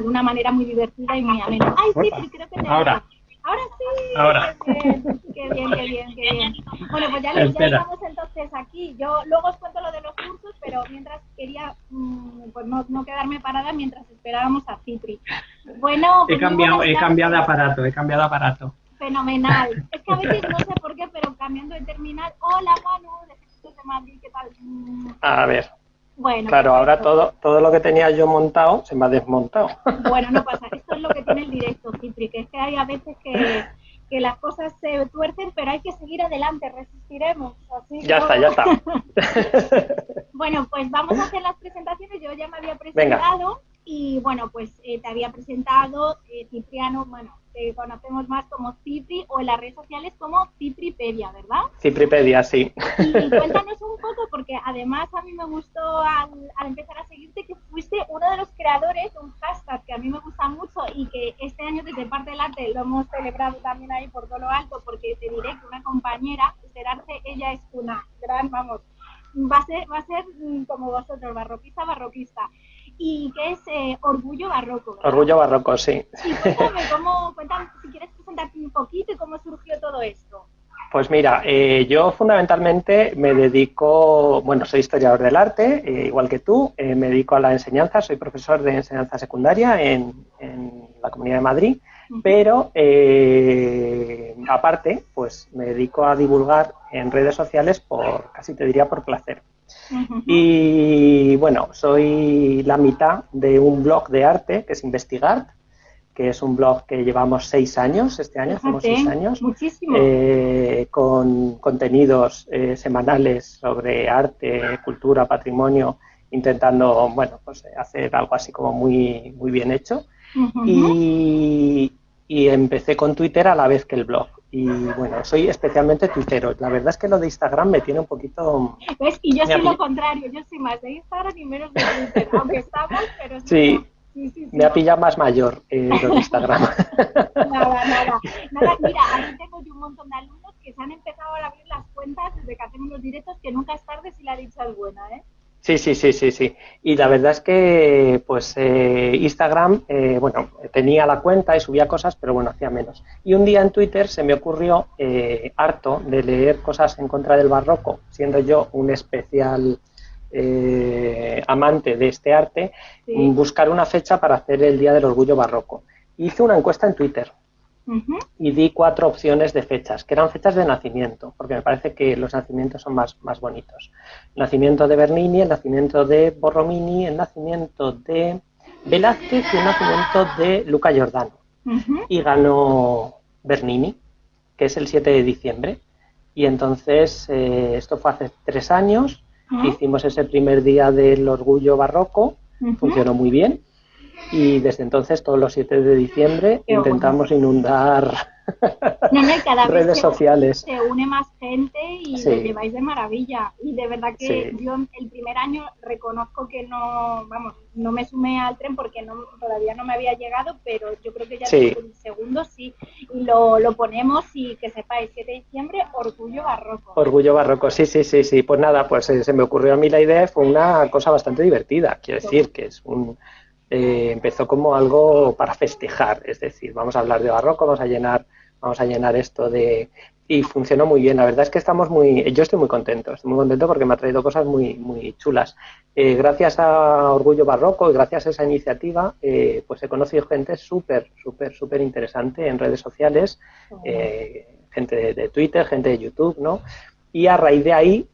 de una manera muy divertida y muy amena. ¡Ay, sí! Creo que te Ahora. Ahora sí. Ahora. Qué bien. Bueno, pues ya estamos entonces aquí. Yo luego os cuento lo de los cursos, pero mientras quería pues no quedarme parada mientras esperábamos a Cipri. Bueno, pues he cambiado de aparato. Fenomenal. Es que a veces no sé por qué, pero cambiando de terminal. Hola, Manu, de Madrid, ¿qué tal? A ver. Bueno, claro, perfecto. Ahora todo lo que tenía yo montado se me ha desmontado. Bueno, no pasa. Esto es lo que tiene el directo, Cipri, que es que hay a veces que las cosas se tuercen, pero hay que seguir adelante, resistiremos. Así ya está. Bueno, pues vamos a hacer las presentaciones. Yo ya me había presentado. Venga. Y bueno, pues te había presentado Cipriano, bueno, te conocemos más como Cipri o en las redes sociales como Cipripedia, ¿verdad? Cipripedia, sí. Y cuéntanos un poco, porque además a mí me gustó al empezar a seguirte que fuiste uno de los creadores de un hashtag que a mí me gusta mucho y que este año desde Parte del Arte lo hemos celebrado también ahí por todo lo alto, porque te diré que una compañera, Arte, ella es una gran, vamos, va a ser como vosotros, barroquista. Y que es Orgullo Barroco, ¿verdad? Orgullo Barroco, sí. Y cuéntame si quieres presentarte un poquito y cómo surgió todo esto. Pues mira, yo fundamentalmente me dedico, soy historiador del arte, igual que tú, me dedico a la enseñanza, soy profesor de enseñanza secundaria en la Comunidad de Madrid, pero aparte, pues me dedico a divulgar en redes sociales casi te diría por placer. Y bueno, soy la mitad de un blog de arte que es Investigart, que es un blog que llevamos 6 años, este año hacemos 6 años, muchísimo. Con contenidos semanales sobre arte, cultura, patrimonio, intentando, hacer algo así como muy, muy bien hecho. Y empecé con Twitter a la vez que el blog. Y bueno, soy especialmente tuitero. La verdad es que lo de Instagram me tiene un poquito... ¿Ves? Y yo soy lo contrario, yo soy más de Instagram y menos de Twitter, aunque estamos, pero... Sí. Me ha pillado más mayor lo de Instagram. Nada, mira, ahí tengo yo un montón de alumnos que se han empezado a abrir las cuentas desde que hacemos los directos, que nunca es tarde si la dicha es buena, ¿eh? Sí. Y la verdad es que, pues, Instagram, tenía la cuenta y subía cosas, pero hacía menos. Y un día en Twitter se me ocurrió, harto de leer cosas en contra del barroco, siendo yo un especial amante de este arte, buscar una fecha para hacer el Día del Orgullo Barroco. Hice una encuesta en Twitter. Y di 4 opciones de fechas, que eran fechas de nacimiento, porque me parece que los nacimientos son más bonitos. El nacimiento de Bernini, el nacimiento de Borromini, el nacimiento de Velázquez y el nacimiento de Luca Giordano. Y ganó Bernini, que es el 7 de diciembre. Y entonces, esto fue hace 3 años, hicimos ese primer día del Orgullo Barroco, funcionó muy bien. Y desde entonces, todos los 7 de diciembre, intentamos inundar cada redes vez sociales. Se une más gente y lo lleváis de maravilla. Y de verdad que yo el primer año reconozco que no me sumé al tren porque todavía no me había llegado, pero yo creo que ya el segundo sí. Y lo ponemos y que sepáis, 7 de diciembre, Orgullo Barroco. Orgullo Barroco, sí. Pues nada, se me ocurrió a mí la idea, fue una cosa bastante divertida. Quiero decir que es empezó como algo para festejar, es decir, vamos a hablar de barroco, vamos a llenar esto de... Y funcionó muy bien, la verdad es que yo estoy muy contento porque me ha traído cosas muy, muy chulas. Gracias a Orgullo Barroco y gracias a esa iniciativa, pues he conocido gente súper interesante en redes sociales, gente de Twitter, gente de YouTube, ¿no? Y a raíz de ahí,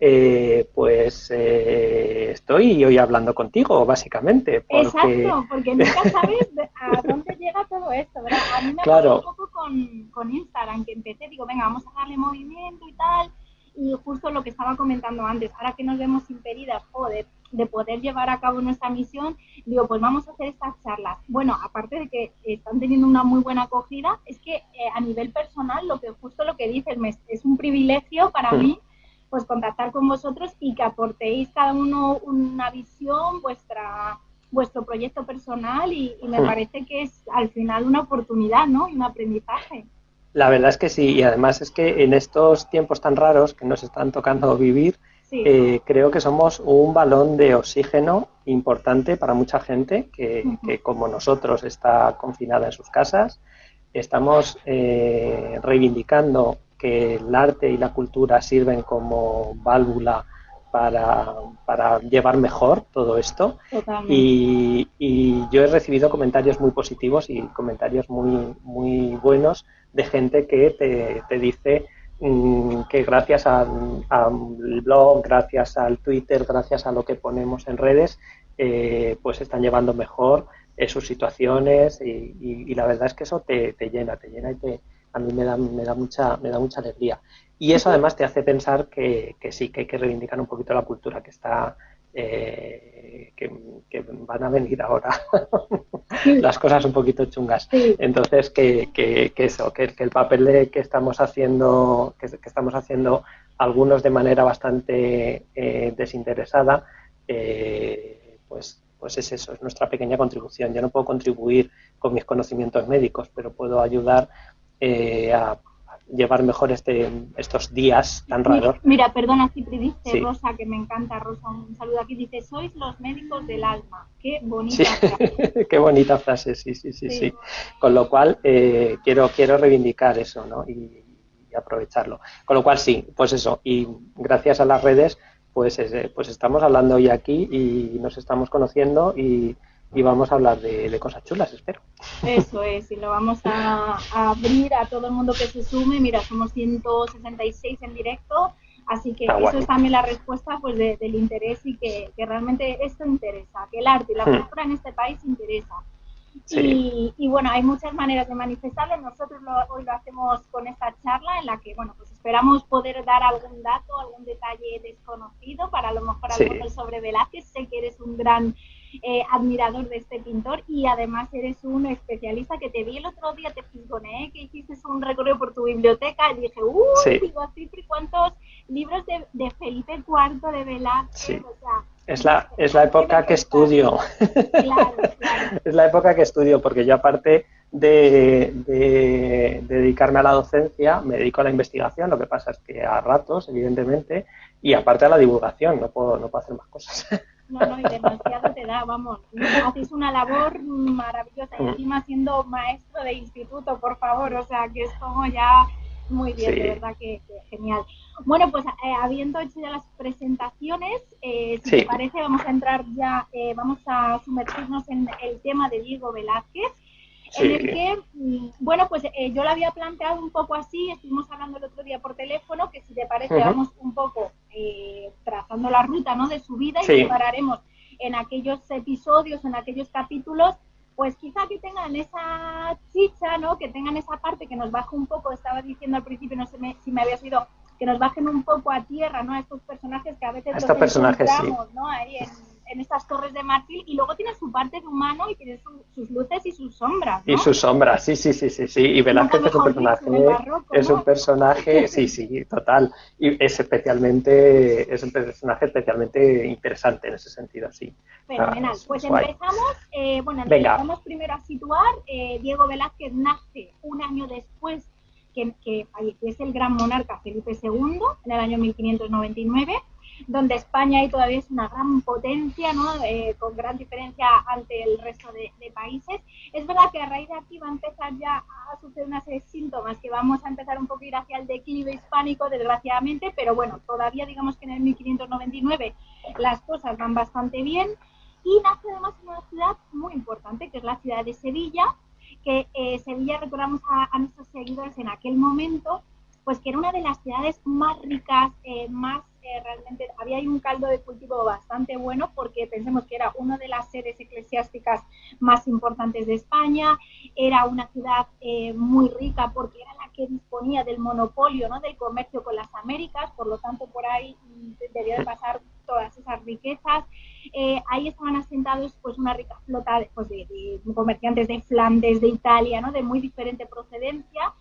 estoy hoy hablando contigo, básicamente. Exacto, porque nunca sabes a dónde llega todo esto, ¿verdad? A mí me pasó un poco con Instagram, que empecé, digo, venga, vamos a darle movimiento y tal, y justo lo que estaba comentando antes, ahora que nos vemos impedidas, de poder llevar a cabo nuestra misión, digo, pues vamos a hacer estas charlas. Bueno, aparte de que están teniendo una muy buena acogida, es que a nivel personal, justo lo que dices, es un privilegio para mí, pues contactar con vosotros y que aportéis cada uno una visión, vuestro proyecto personal y me parece que es al final una oportunidad, ¿no? Y un aprendizaje. La verdad es que sí, y además es que en estos tiempos tan raros que nos están tocando vivir, creo que somos un balón de oxígeno importante para mucha gente que como nosotros está confinada en sus casas. Estamos reivindicando que el arte y la cultura sirven como válvula para llevar mejor todo esto. Y yo he recibido comentarios muy positivos y comentarios muy, muy buenos de gente que te dice que gracias al blog, gracias al Twitter, gracias a lo que ponemos en redes, pues están llevando mejor sus situaciones y la verdad es que eso te llena y a mí me da mucha alegría. Y eso además te hace pensar que sí, que hay que reivindicar un poquito la cultura que está, que van a venir ahora las cosas un poquito chungas. Entonces, que el papel que estamos haciendo, que estamos haciendo algunos de manera bastante desinteresada, pues es eso, es nuestra pequeña contribución. Yo no puedo contribuir con mis conocimientos médicos, pero puedo ayudar a llevar mejor estos días tan raros. Mira, perdona, Cipri, dice Rosa, que me encanta, Rosa, un saludo aquí, dice, sois los médicos del alma. Qué bonita frase. Qué bonita frase, sí. Con lo cual, quiero reivindicar eso, ¿no? Y aprovecharlo. Con lo cual, sí, pues eso, y gracias a las redes, pues estamos hablando hoy aquí y nos estamos conociendo y vamos a hablar de cosas chulas, espero. Eso es, y lo vamos a abrir a todo el mundo que se sume. Mira, somos 166 en directo, así que eso es también la respuesta pues del interés y que realmente esto interesa, que el arte y la cultura en este país interesa. Sí. Y bueno, hay muchas maneras de manifestarlo. Nosotros hoy lo hacemos con esta charla en la que, bueno, pues esperamos poder dar algún dato, algún detalle desconocido para a lo mejor algo sobre Velázquez. Sé que eres un gran admirador de este pintor y además eres un especialista que te vi el otro día, te fisgoneé que hiciste un recorrido por tu biblioteca y dije, digo, Cipri, ¿cuántos libros de Felipe IV, de Velázquez? O sea, es la época que estudio. Claro. Es la época que estudio, porque yo aparte de dedicarme a la docencia, me dedico a la investigación, lo que pasa es que a ratos, evidentemente, y aparte a la divulgación, no puedo hacer más cosas. No, y demasiado te da, vamos. Hacéis una labor maravillosa y encima siendo maestro de instituto, por favor, o sea, que es como ya muy bien, de verdad que genial. Bueno, pues habiendo hecho ya las presentaciones, si te parece, vamos a entrar ya, vamos a sumergirnos en el tema de Diego Velázquez, en el que, bueno, pues yo lo había planteado un poco así, estuvimos hablando el otro día por teléfono, que si te parece vamos un poco trazando la ruta, ¿no?, de su vida y separaremos en aquellos episodios, en aquellos capítulos, pues quizá que tengan esa chicha, ¿no?, que tengan esa parte que nos baje un poco, estaba diciendo al principio, no sé si me habías oído, que nos bajen un poco a tierra, ¿no?, a estos personajes que a veces los encontramos, ¿no?, ahí en estas torres de marfil, y luego tiene su parte de humano y tiene sus luces y sus sombras, ¿no? Y sus sombras, sí, y Velázquez es un personaje, barroco, ¿no? Es un personaje, sí, total, y es un personaje especialmente interesante en ese sentido, sí. Fenomenal, pues empezamos, empezamos primero a situar, Diego Velázquez nace un año después que falleciese el gran monarca Felipe II, en el año 1599, donde España ahí todavía es una gran potencia, ¿no?, con gran diferencia ante el resto de países. Es verdad que a raíz de aquí va a empezar ya a suceder una serie de síntomas que vamos a empezar un poco a ir hacia el declive hispánico, desgraciadamente, pero bueno, todavía digamos que en el 1599 las cosas van bastante bien y nace además en una ciudad muy importante, que es la ciudad de Sevilla, que Sevilla, recordamos a nuestros seguidores en aquel momento, pues que era una de las ciudades más ricas, realmente había ahí un caldo de cultivo bastante bueno, porque pensemos que era una de las sedes eclesiásticas más importantes de España, era una ciudad muy rica porque era la que disponía del monopolio, ¿no?, del comercio con las Américas, por lo tanto por ahí debía de pasar todas esas riquezas. Ahí estaban asentados pues una rica flota de comerciantes de Flandes, de Italia, ¿no?, de muy diferente procedencia.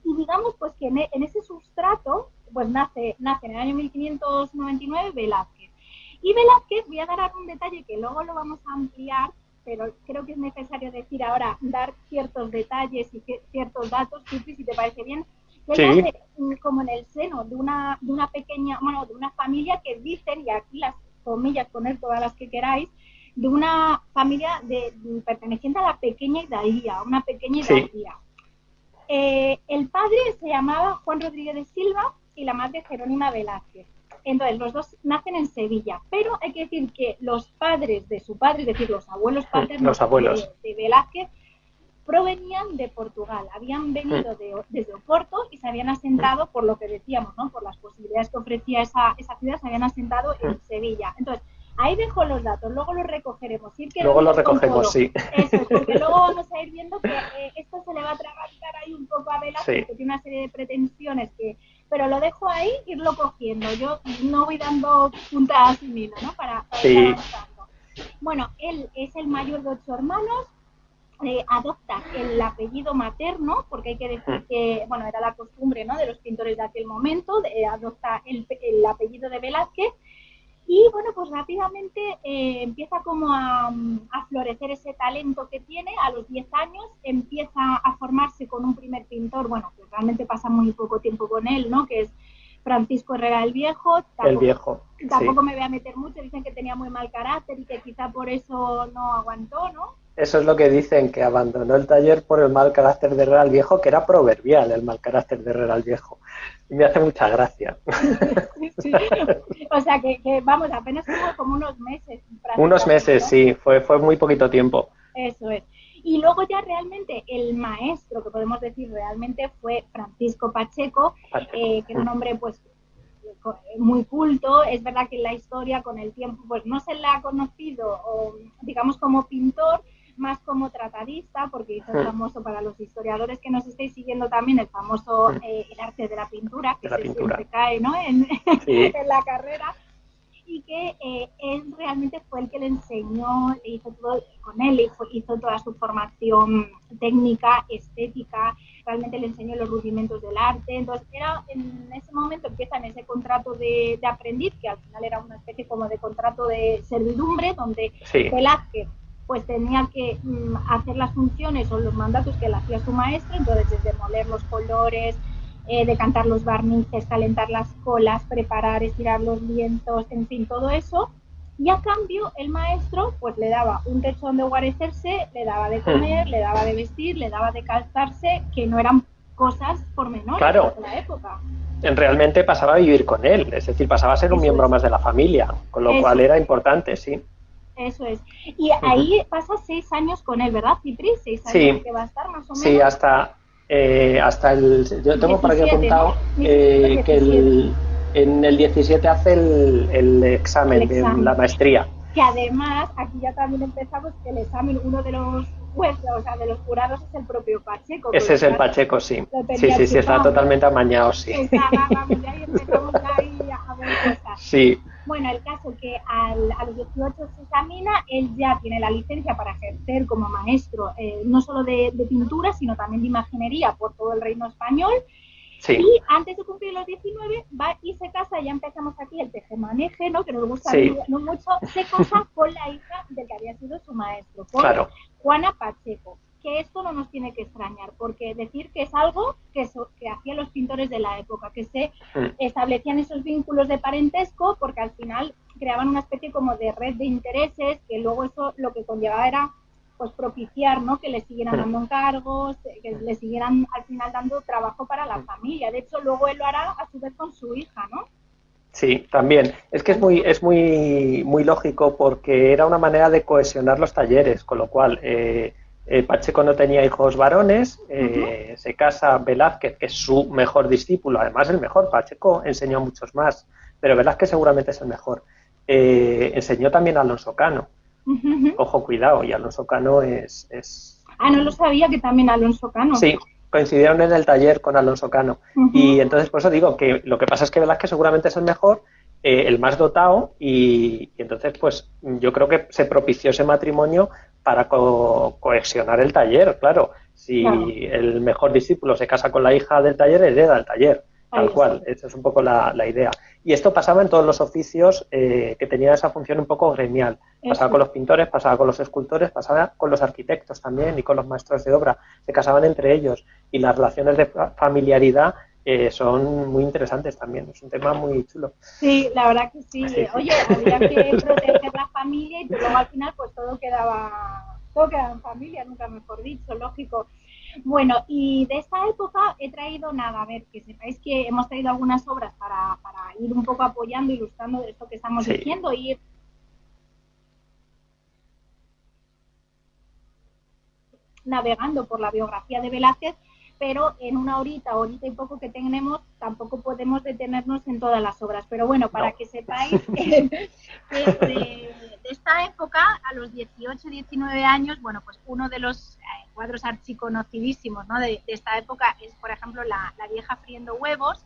Y digamos pues que en ese sustrato pues nace en el año 1599 Velázquez. Y Velázquez, voy a dar un detalle que luego lo vamos a ampliar, pero creo que es necesario decir ahora, dar ciertos detalles y ciertos datos, Cipri, si te parece bien. Él nace como en el seno de una pequeña, de una familia que dicen, y aquí las comillas, poner todas las que queráis, de una familia perteneciente a la pequeña Hidalguía, una pequeña Hidalguía. Sí. El padre se llamaba Juan Rodríguez de Silva y la madre Jerónima Velázquez. Entonces, los dos nacen en Sevilla, pero hay que decir que los padres de su padre, es decir, los abuelos paternos de Velázquez, provenían de Portugal, habían venido desde Oporto y se habían asentado, por lo que decíamos, ¿no? Por las posibilidades que ofrecía esa ciudad, se habían asentado en Sevilla. Entonces, ahí dejo los datos, luego los recogeremos. Luego los recogemos, sí. Eso es, porque luego vamos a ir viendo que esto se le va a atragantar ahí un poco a Velázquez, que tiene una serie de pretensiones pero lo dejo ahí, irlo cogiendo. Yo no voy dando puntadas sin hilo, ¿no? Para ir avanzando. Bueno, él es el mayor de 8 hermanos, adopta el apellido materno, porque hay que decir que, bueno, era la costumbre, ¿no?, de los pintores de aquel momento, adopta el apellido de Velázquez. Y bueno, pues rápidamente empieza como a florecer ese talento que tiene. A los 10 años empieza a formarse con un primer pintor, bueno, que realmente pasa muy poco tiempo con él, ¿no?, que es Francisco Herrera el Viejo. Tampoco me voy a meter mucho, dicen que tenía muy mal carácter y que quizá por eso no aguantó, ¿no? Eso es lo que dicen, que abandonó el taller por el mal carácter de Herrera el Viejo, que era proverbial el mal carácter de Herrera el Viejo. Y me hace mucha gracia. Sí. O sea, que vamos, apenas como unos meses. Unos meses, sí, fue muy poquito tiempo. Eso es. Y luego ya realmente el maestro, que podemos decir realmente, fue Francisco Pacheco, que era un hombre pues muy culto. Es verdad que en la historia con el tiempo pues no se le ha conocido, digamos, como pintor, más como tratadista, porque hizo el famoso, para los historiadores que nos estáis siguiendo también, el famoso el arte de la pintura, que siempre cae, ¿no?, en la carrera, y que él realmente fue el que le enseñó, le hizo todo con él, hizo toda su formación técnica, estética, realmente le enseñó los rudimentos del arte. Entonces en ese momento empieza en ese contrato de aprendiz, que al final era una especie como de contrato de servidumbre, donde Velázquez pues tenía que hacer las funciones o los mandatos que le hacía su maestro, entonces desde moler los colores, decantar los barnices, calentar las colas, preparar, estirar los lienzos, en fin, todo eso. Y a cambio el maestro pues le daba un techo donde guarecerse, le daba de comer, le daba de vestir, le daba de calzarse, que no eran cosas pormenores de la época. Realmente pasaba a vivir con él, es decir, pasaba a ser un miembro más de la familia, con lo cual era importante, sí. Eso es. Y ahí pasa 6 años con él, ¿verdad, Cipri? 6 años que va a estar más o menos. Sí, hasta el... Yo tengo 17, por aquí apuntado, ¿no? Que en el 17 hace el examen de la maestría. Que además, aquí ya también empezamos, que el examen, uno de los jueces, o sea, de los jurados, es el propio Pacheco. Ese es el Pacheco, sí. Sí, está totalmente amañado, sí. Vamos, ya empezamos ahí a ver cosas. Sí. Bueno, el caso que a los 18 se examina, él ya tiene la licencia para ejercer como maestro, no solo de pintura, sino también de imaginería por todo el reino español. Sí. Y antes de cumplir los 19, va y se casa, ya empezamos aquí el tejemaneje, ¿no?, que nos gusta no mucho, se casa con la hija del que había sido su maestro, con Juana Pacheco. Que esto no nos tiene que extrañar, porque decir que es algo que hacían los pintores de la época, que se establecían esos vínculos de parentesco, porque al final creaban una especie como de red de intereses, que luego eso lo que conllevaba era pues propiciar, ¿no?, que le siguieran dando encargos, que le siguieran al final dando trabajo para la familia. De hecho, luego él lo hará a su vez con su hija, ¿no? Sí, también. Es que es muy lógico, porque era una manera de cohesionar los talleres, con lo cual Pacheco no tenía hijos varones, se casa Velázquez, que es su mejor discípulo, además el mejor. Pacheco enseñó a muchos más, pero Velázquez seguramente es el mejor. Enseñó también a Alonso Cano. Ojo, cuidado, y Alonso Cano es... Ah, no lo sabía, que también Alonso Cano. Sí, coincidieron en el taller con Alonso Cano. Y entonces por eso digo que lo que pasa es que Velázquez seguramente es el mejor, el más dotado, y entonces pues yo creo que se propició ese matrimonio para cohesionar el taller, claro. Si el mejor discípulo se casa con la hija del taller, hereda el taller, tal cual. Esa es un poco la idea. Y esto pasaba en todos los oficios que tenían esa función un poco gremial. Pasaba con los pintores, pasaba con los escultores, pasaba con los arquitectos también y con los maestros de obra. Se casaban entre ellos, y las relaciones de familiaridad son muy interesantes también. Es un tema muy chulo. Sí, la verdad que sí. Oye, había que proteger la familia y luego al final pues todo quedaba en familia, nunca mejor dicho, lógico. Bueno, y de esta época he traído nada, a ver, que sepáis que hemos traído algunas obras para ir un poco apoyando, ilustrando de esto que estamos diciendo, y navegando por la biografía de Velázquez, pero en una horita y poco que tenemos, tampoco podemos detenernos en todas las obras. Pero bueno, para que sepáis que de esta época, a los 18, 19 años, bueno, pues uno de los cuadros archiconocidísimos, ¿no?, de esta época es, por ejemplo, la vieja friendo huevos.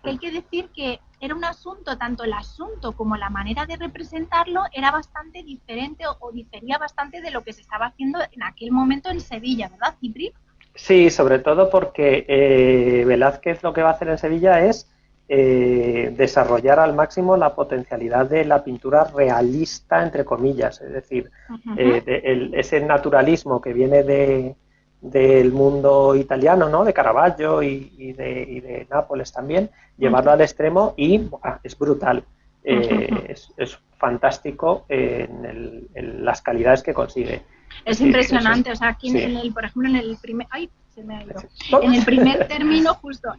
Hay que decir que era un asunto, tanto el asunto como la manera de representarlo era bastante diferente o difería bastante de lo que se estaba haciendo en aquel momento en Sevilla, ¿verdad, Cipri? Sí, sobre todo porque Velázquez lo que va a hacer en Sevilla es desarrollar al máximo la potencialidad de la pintura realista, entre comillas, es decir, ese naturalismo que viene del mundo italiano, ¿no?, de Caravaggio y de Nápoles también, llevarlo al extremo y es brutal, es fantástico en las calidades que consigue. Es impresionante, o sea, aquí por ejemplo, en el primer... ¡Ay! Se me ha ido. En el primer término, justo,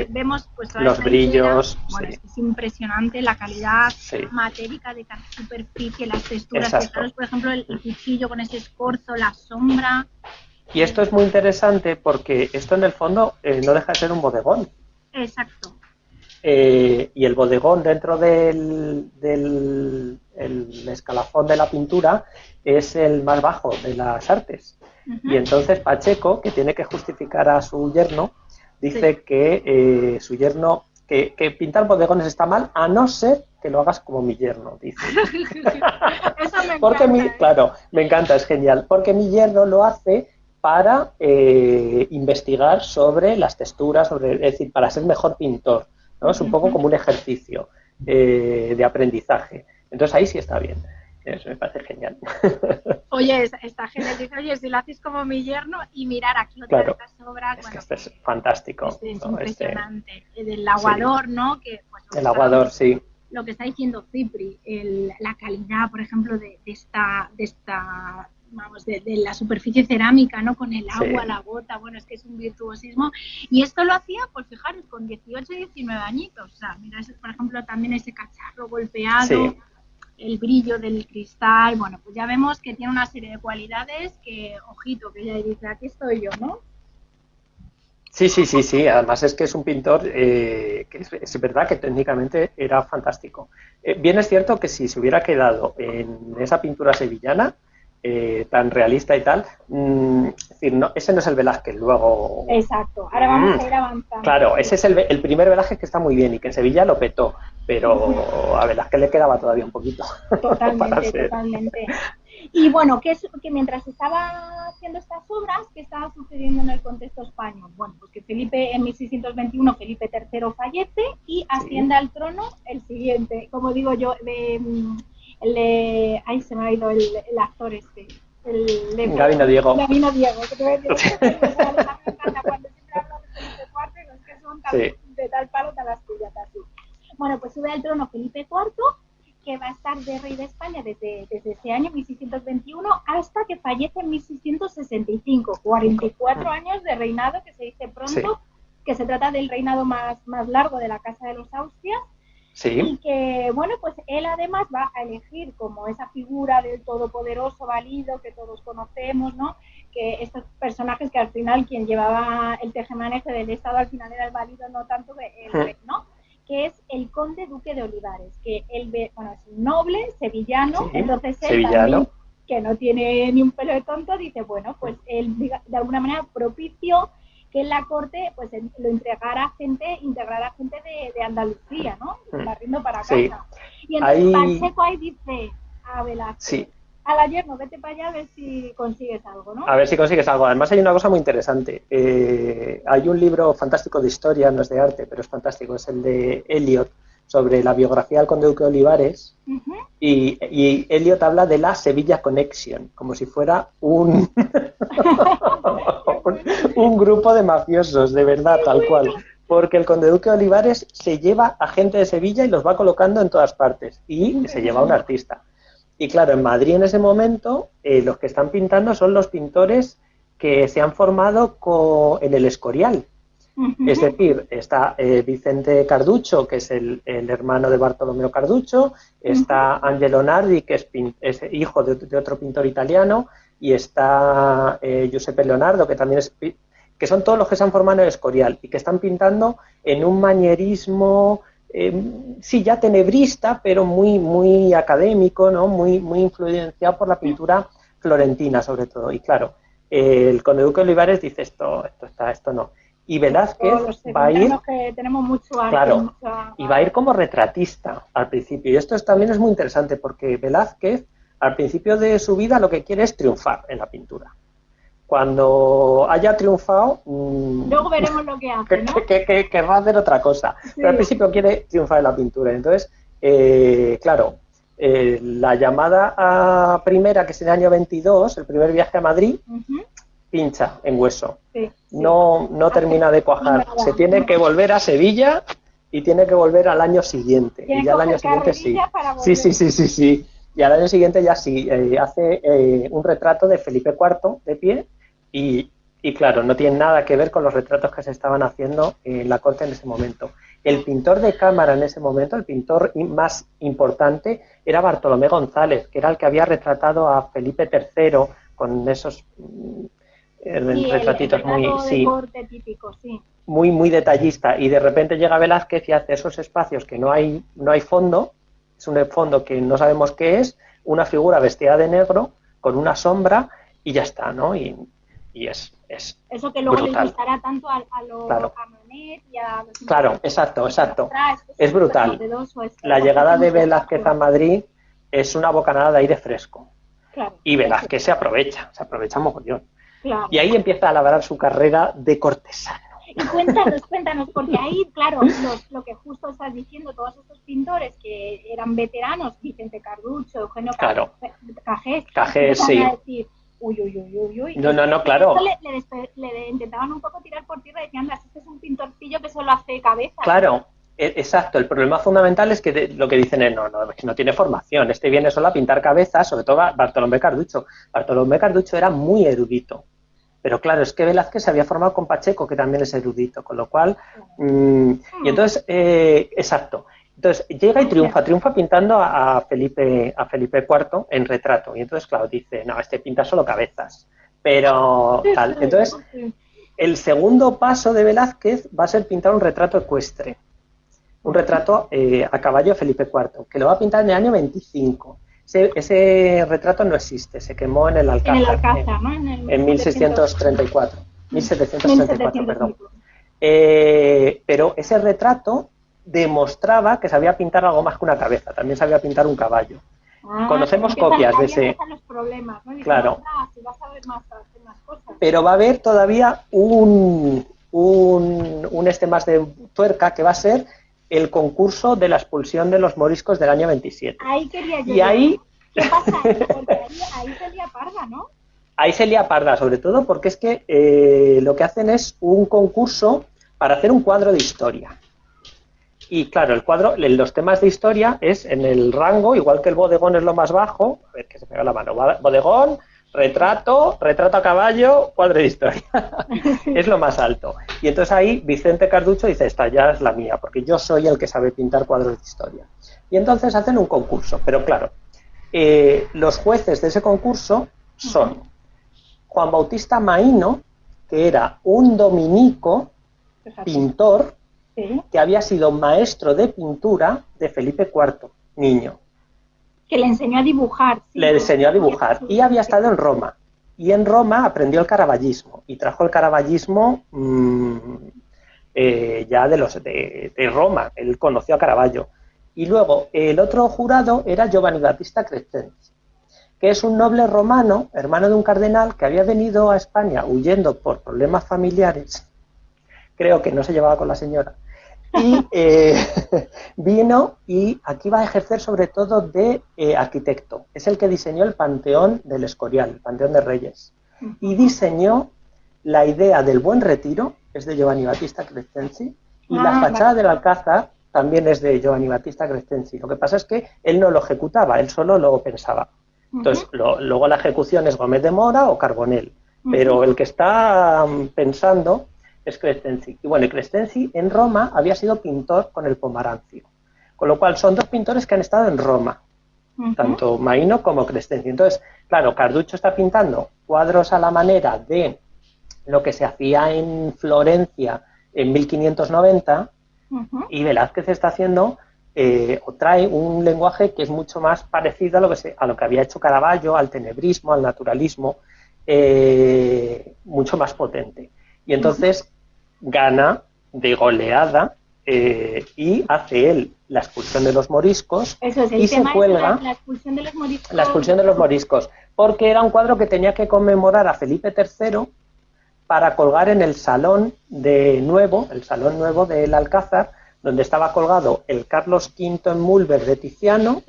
vemos pues los brillos. Bueno, es impresionante la calidad matérica de cada superficie, las texturas. Fijaros, por ejemplo, el cuchillo con ese escorzo, la sombra. Y esto es muy interesante porque esto en el fondo no deja de ser un bodegón. Exacto. Y el bodegón dentro del escalafón de la pintura es el más bajo de las artes. Y entonces Pacheco, que tiene que justificar a su yerno, dice que su yerno, que pintar bodegones está mal, a no ser que lo hagas como mi yerno, dice. Eso me porque encanta. Claro, me encanta, es genial, porque mi yerno lo hace para investigar sobre las texturas, es decir, para ser mejor pintor, ¿no? Es un poco como un ejercicio de aprendizaje. Entonces ahí sí está bien. Eso me parece genial. Oye, está genial. Dice, oye, si lo haces como mi yerno, y mirar aquí otra de las obras. Es que este es fantástico. Este es impresionante. El aguador, ¿no? Que, pues, el aguador, sí. Lo que está diciendo Cipri, la calidad, por ejemplo, de esta vamos, de la superficie cerámica, ¿no? Con el agua, la gota, bueno, es que es un virtuosismo. Y esto lo hacía, pues fijaros, con 18 y 19 añitos. O sea, mira, por ejemplo, también ese cacharro golpeado, el brillo del cristal, bueno, pues ya vemos que tiene una serie de cualidades que, ojito, que ya dice, aquí estoy yo, ¿no? Sí, además es que es un pintor que es verdad que técnicamente era fantástico. Bien es cierto que si se hubiera quedado en esa pintura sevillana, tan realista y tal, es decir, no, ese no es el Velázquez, luego... Exacto, ahora vamos a ir avanzando. Claro, ese es el primer Velázquez que está muy bien y que en Sevilla lo petó, pero a Velázquez le quedaba todavía un poquito. Totalmente. Y bueno, que mientras estaba haciendo estas obras, ¿qué estaba sucediendo en el contexto español? Bueno, pues que en 1621 Felipe III fallece y asciende al trono el siguiente, como digo yo, ay, se me ha ido el actor este. Gabino Diego. Gabino Diego, que te voy a decir. Me encanta cuando siempre hablo de Felipe IV, es que son de tal palo, tal astilla, así. Bueno, pues sube al trono Felipe IV, que va a estar de rey de España desde ese año, 1621, hasta que fallece en 1665. 44 años de reinado, que se dice pronto, que se trata del reinado más largo de la Casa de los Austrias. Y que, bueno, pues él además va a elegir como esa figura del todopoderoso válido que todos conocemos, ¿no? Que estos personajes que al final quien llevaba el tejemaneje del Estado al final era el válido, no tanto el rey, ¿no? Que es el conde duque de Olivares, que él es un noble sevillano, entonces él también, que no tiene ni un pelo de tonto, dice, bueno, pues él de alguna manera propició que en la corte pues lo integrara gente de Andalucía, ¿no? Barriendo para casa. Y entonces Pacheco ahí dice a Velázquez, al yerno, vete para allá a ver si consigues algo, ¿no? A ver si consigues algo. Además hay una cosa muy interesante. Hay un libro fantástico de historia, no es de arte, pero es fantástico, es el de Eliot, sobre la biografía del conde duque de Olivares, y Eliot habla de la Sevilla Connection, como si fuera un grupo de mafiosos, de verdad, tal cual. porque el conde duque de Olivares se lleva a gente de Sevilla y los va colocando en todas partes, y se lleva a un artista. Y claro, en Madrid en ese momento, los que están pintando son los pintores que se han formado en el Escorial. Es decir, está Vicente Carducho, que es el hermano de Bartolomeo Carducho, está Angelo Nardi, que es hijo de otro pintor italiano, y está Giuseppe Leonardo, que también que son todos los que se han formado en el Escorial y que están pintando en un manierismo, sí, ya tenebrista, pero muy, muy académico, ¿no? Muy, muy influenciado por la pintura florentina, sobre todo. Y claro, el conde duque de Olivares dice esto no. Y Velázquez va a ir, que tenemos mucho arte, claro, y va a ir como retratista al principio. Y esto también es muy interesante porque Velázquez, al principio de su vida, lo que quiere es triunfar en la pintura. Cuando haya triunfado, luego veremos lo que hace, ¿no? Que va a hacer otra cosa. Sí. Pero al principio quiere triunfar en la pintura. Entonces, claro, la llamada primera, que es en el año 22, el primer viaje a Madrid, pincha en hueso. Sí. No termina de cuajar. Se tiene que volver a Sevilla y tiene que volver al año siguiente. Y ya al año siguiente sí. Sí. Y al año siguiente ya sí, hace un retrato de Felipe IV de pie y claro, no tiene nada que ver con los retratos que se estaban haciendo en la corte en ese momento. El pintor de cámara en ese momento, el pintor más importante, era Bartolomé González, que era el que había retratado a Felipe III con esos retratitos muy detallista, y de repente llega Velázquez y hace esos espacios que no hay fondo, es un fondo que no sabemos qué es, una figura vestida de negro con una sombra y ya está, ¿no? Y es eso que luego brutal. Les gustará tanto a los Manet y a los... Claro, exacto. Es brutal. La llegada de Velázquez a Madrid es una bocanada de aire fresco. Claro. Y Velázquez se aprovecha mogollón. Claro. Y ahí empieza a labrar su carrera de cortesano. Y cuéntanos, porque ahí, claro, lo que justo estás diciendo, todos estos pintores que eran veteranos, Vicente Carducho, Eugenio Cajés, sí. A decir, uy. No, claro. Le intentaban un poco tirar por tierra y decían, este es un pintorcillo que solo hace cabeza. Claro, exacto. El problema fundamental es que lo que dicen es, que no tiene formación. Este viene solo a pintar cabezas, sobre todo Bartolomé Carducho. Bartolomé Carducho era muy erudito. Pero claro, es que Velázquez se había formado con Pacheco, que también es erudito, con lo cual... y entonces, exacto. Entonces, llega y triunfa pintando a Felipe IV en retrato. Y entonces, claro, dice, no, este pinta solo cabezas. Pero tal. Entonces, el segundo paso de Velázquez va a ser pintar un retrato ecuestre. Un retrato a caballo de Felipe IV, que lo va a pintar en el año 25. Ese retrato no existe, se quemó en el Alcázar. En el Alcázar, ¿no? En 1734. 1734, perdón. Pero ese retrato demostraba que sabía pintar algo más que una cabeza, también sabía pintar un caballo. Conocemos copias de ese... Los problemas, ¿no? Claro. Si vas a ver más cosas. Pero va a haber todavía un más de tuerca, que va a ser el concurso de la expulsión de los moriscos del año 27. Ahí quería yo. Y ahí... ¿Qué pasa? Porque ahí se lía parda, ¿no? Ahí se lía parda, sobre todo porque es que lo que hacen es un concurso para hacer un cuadro de historia. Y claro, el cuadro, los temas de historia es en el rango, igual que el bodegón es lo más bajo, a ver que se me va la mano, bodegón, retrato a caballo, cuadro de historia. Es lo más alto. Y entonces ahí Vicente Carducho dice, esta ya es la mía, porque yo soy el que sabe pintar cuadros de historia. Y entonces hacen un concurso, pero claro, los jueces de ese concurso son Juan Bautista Maíno, que era un dominico pintor, que había sido maestro de pintura de Felipe IV, niño. Que le enseñó a dibujar. Sí, le enseñó a dibujar y había estado en Roma. Y en Roma aprendió el caravallismo y trajo el caravallismo ya de Roma. Él conoció a Caravaggio. Y luego el otro jurado era Giovanni Battista Crescenzi, que es un noble romano, hermano de un cardenal, que había venido a España huyendo por problemas familiares. Creo que no se llevaba con la señora. Y vino y aquí va a ejercer sobre todo de arquitecto. Es el que diseñó el Panteón del Escorial, el Panteón de Reyes. Y diseñó la idea del Buen Retiro, es de Giovanni Battista Crescenzi, Y la fachada del Alcázar también es de Giovanni Battista Crescenzi. Lo que pasa es que él no lo ejecutaba, él solo lo pensaba. Entonces, luego la ejecución es Gómez de Mora o Carbonell, pero el que está pensando es Crescenzi. Y bueno, Crescenzi en Roma había sido pintor con el Pomarancio, con lo cual son dos pintores que han estado en Roma, tanto Maino como Crescenzi. Entonces, claro, Carduccio está pintando cuadros a la manera de lo que se hacía en Florencia en 1590 y Velázquez está haciendo o trae un lenguaje que es mucho más parecido a lo que había hecho Caravaggio, al tenebrismo, al naturalismo, mucho más potente. Y entonces gana de goleada y hace él la expulsión de los moriscos. Eso es, y se cuelga la expulsión de los moriscos. La expulsión de los moriscos, porque era un cuadro que tenía que conmemorar a Felipe III para colgar en el salón nuevo del Alcázar, donde estaba colgado el Carlos V en Mulver de Tiziano,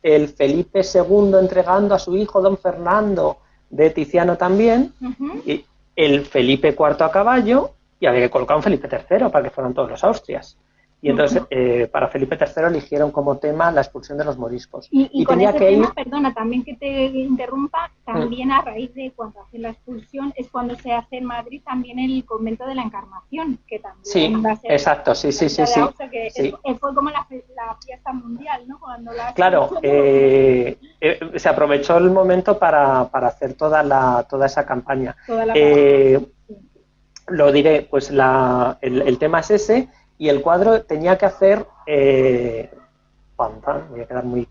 el Felipe II entregando a su hijo Don Fernando de Tiziano también, y el Felipe IV a caballo, y había que colocar un Felipe III para que fueran todos los Austrias. Y entonces, para Felipe III eligieron como tema la expulsión de los moriscos. Y con ese tema, perdona, también que te interrumpa, también a raíz de cuando hacen la expulsión, es cuando se hace en Madrid también el convento de la Encarnación, que también va a ser... Exacto, sí. Fue como la fiesta mundial, ¿no? Cuando claro, se aprovechó el momento para hacer toda esa campaña. Lo diré, pues el tema es ese. Y el cuadro tenía que hacer... voy a quedar muy...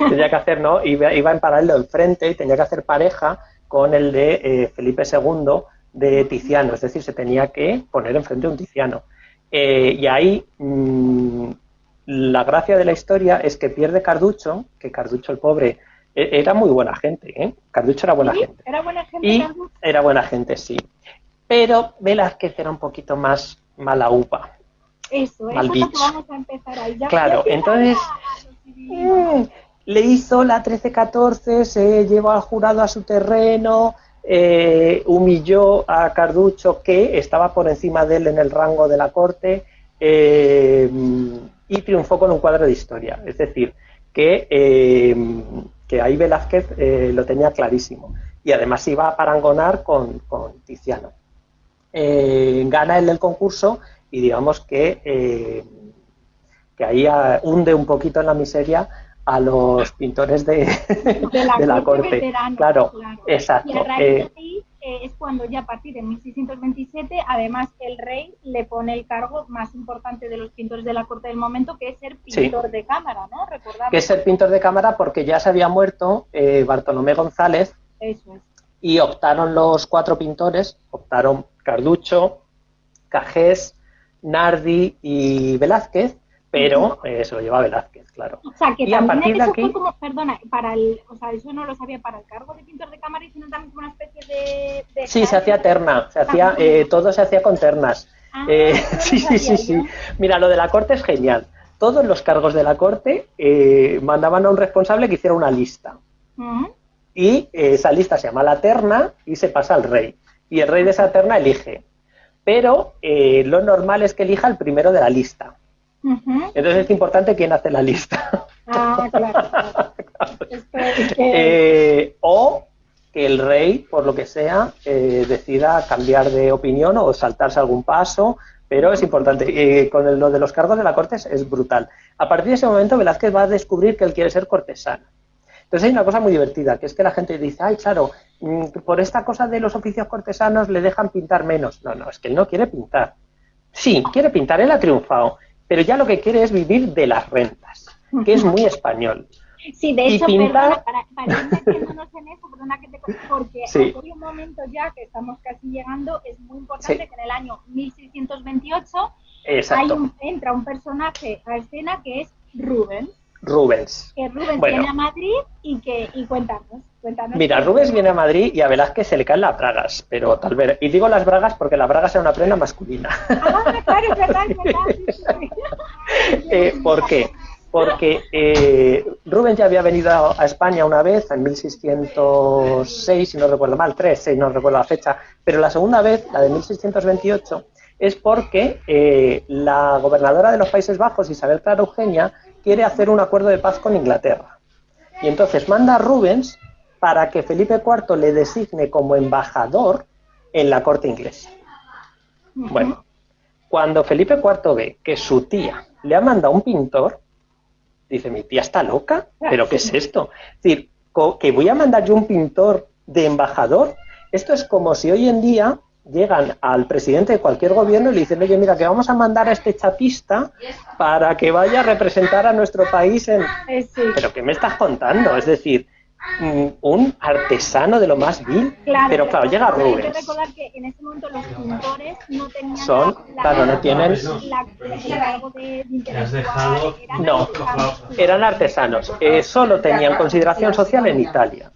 tenía que hacer, ¿no? Iba en paralelo el frente y tenía que hacer pareja con el de Felipe II de Tiziano. Es decir, se tenía que poner enfrente un Tiziano. Y ahí la gracia de la historia es que pierde Carduccio, que Carduccio el pobre era muy buena gente, ¿eh? Carduccio era buena gente. ¿Era buena gente? Y era buena gente, sí. Pero Velázquez era un poquito más mala uva. Eso es lo que vamos a empezar ahí. Claro, entonces le hizo la 13-14, se llevó al jurado a su terreno, humilló a Carduccio, que estaba por encima de él en el rango de la corte, y triunfó con un cuadro de historia. Es decir, que ahí Velázquez lo tenía clarísimo. Y además iba a parangonar con Tiziano. Gana él el concurso y digamos que ahí hunde un poquito en la miseria a los pintores de la corte. Veterano, claro, exacto. Y a raíz de ahí es cuando ya a partir de 1627, además el rey le pone el cargo más importante de los pintores de la corte del momento, que es ser pintor de cámara, ¿no? Recordamos. Que es ser pintor de cámara porque ya se había muerto Bartolomé González. Eso es. Y optaron los cuatro pintores, optaron Carduccio, Cajés, Nardi y Velázquez, pero se lo lleva Velázquez, claro. O sea, que y también a partir eso de aquí, fue como, perdona, o sea, eso no lo sabía para el cargo de pintor de cámara, sino también como una especie de sí, se hacía terna, todo se hacía con ternas. Sí. Mira, lo de la corte es genial. Todos los cargos de la corte mandaban a un responsable que hiciera una lista. Y esa lista se llama la terna y se pasa al rey. Y el rey de esa terna elige. Pero lo normal es que elija el primero de la lista. Entonces es importante quién hace la lista. Claro. O que el rey, por lo que sea, decida cambiar de opinión o saltarse algún paso. Pero es importante. Con lo de los cargos de la corte es brutal. A partir de ese momento Velázquez va a descubrir que él quiere ser cortesano. Entonces hay una cosa muy divertida, que es que la gente dice, ay, claro, por esta cosa de los oficios cortesanos le dejan pintar menos. No, es que él no quiere pintar. Sí, quiere pintar, él ha triunfado, pero ya lo que quiere es vivir de las rentas, que es muy español. Sí, de hecho, pintar... perdona, para ir metiéndonos en eso, perdona que te porque hay un momento ya que estamos casi llegando, es muy importante que en el año 1628 entra un personaje a escena que es Rubens. Que Rubens viene a Madrid y cuéntanos. Mira, Rubens viene a Madrid y a Velázquez se le caen las bragas, pero tal vez, y digo las bragas porque la braga es una prenda masculina. Claro, es verdad. ¿Por qué? porque Rubens ya había venido a España una vez, en 1606, si no recuerdo mal, 6, no recuerdo la fecha, pero la segunda vez, la de 1628, es porque la gobernadora de los Países Bajos, Isabel Clara Eugenia, quiere hacer un acuerdo de paz con Inglaterra. Y entonces manda a Rubens para que Felipe IV le designe como embajador en la corte inglesa. Bueno, cuando Felipe IV ve que su tía le ha mandado un pintor, dice, mi tía está loca, ¿pero qué es esto? Es decir, que voy a mandar yo un pintor de embajador. Esto es como si hoy en día llegan al presidente de cualquier gobierno y le dicen, oye, mira, que vamos a mandar a este chapista para que vaya a representar a nuestro país en... Sí. ¿Pero qué me estás contando? Es decir, un artesano de lo más vil, claro, pero claro, llega Rubens. Hay que recordar que en ese momento los pintores no tenían no tienen no, eran artesanos, solo tenían consideración social en Italia.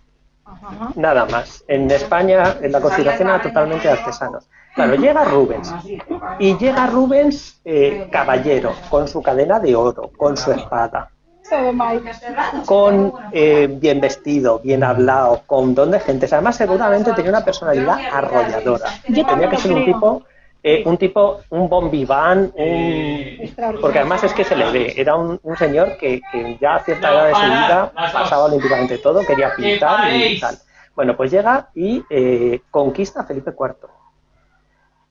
Nada más. En España la consideración era totalmente de artesanos. Claro, llega Rubens, y llega Rubens caballero, con su cadena de oro, con su espada, con bien vestido, bien hablado, con don de gentes. Además, seguramente tenía una personalidad arrolladora. Tenía que ser un bon vivant, porque además es que se le ve. Era un señor que ya a cierta edad de su vida pasaba olímpicamente todo, quería pintar y tal. Bueno, pues llega y conquista a Felipe IV.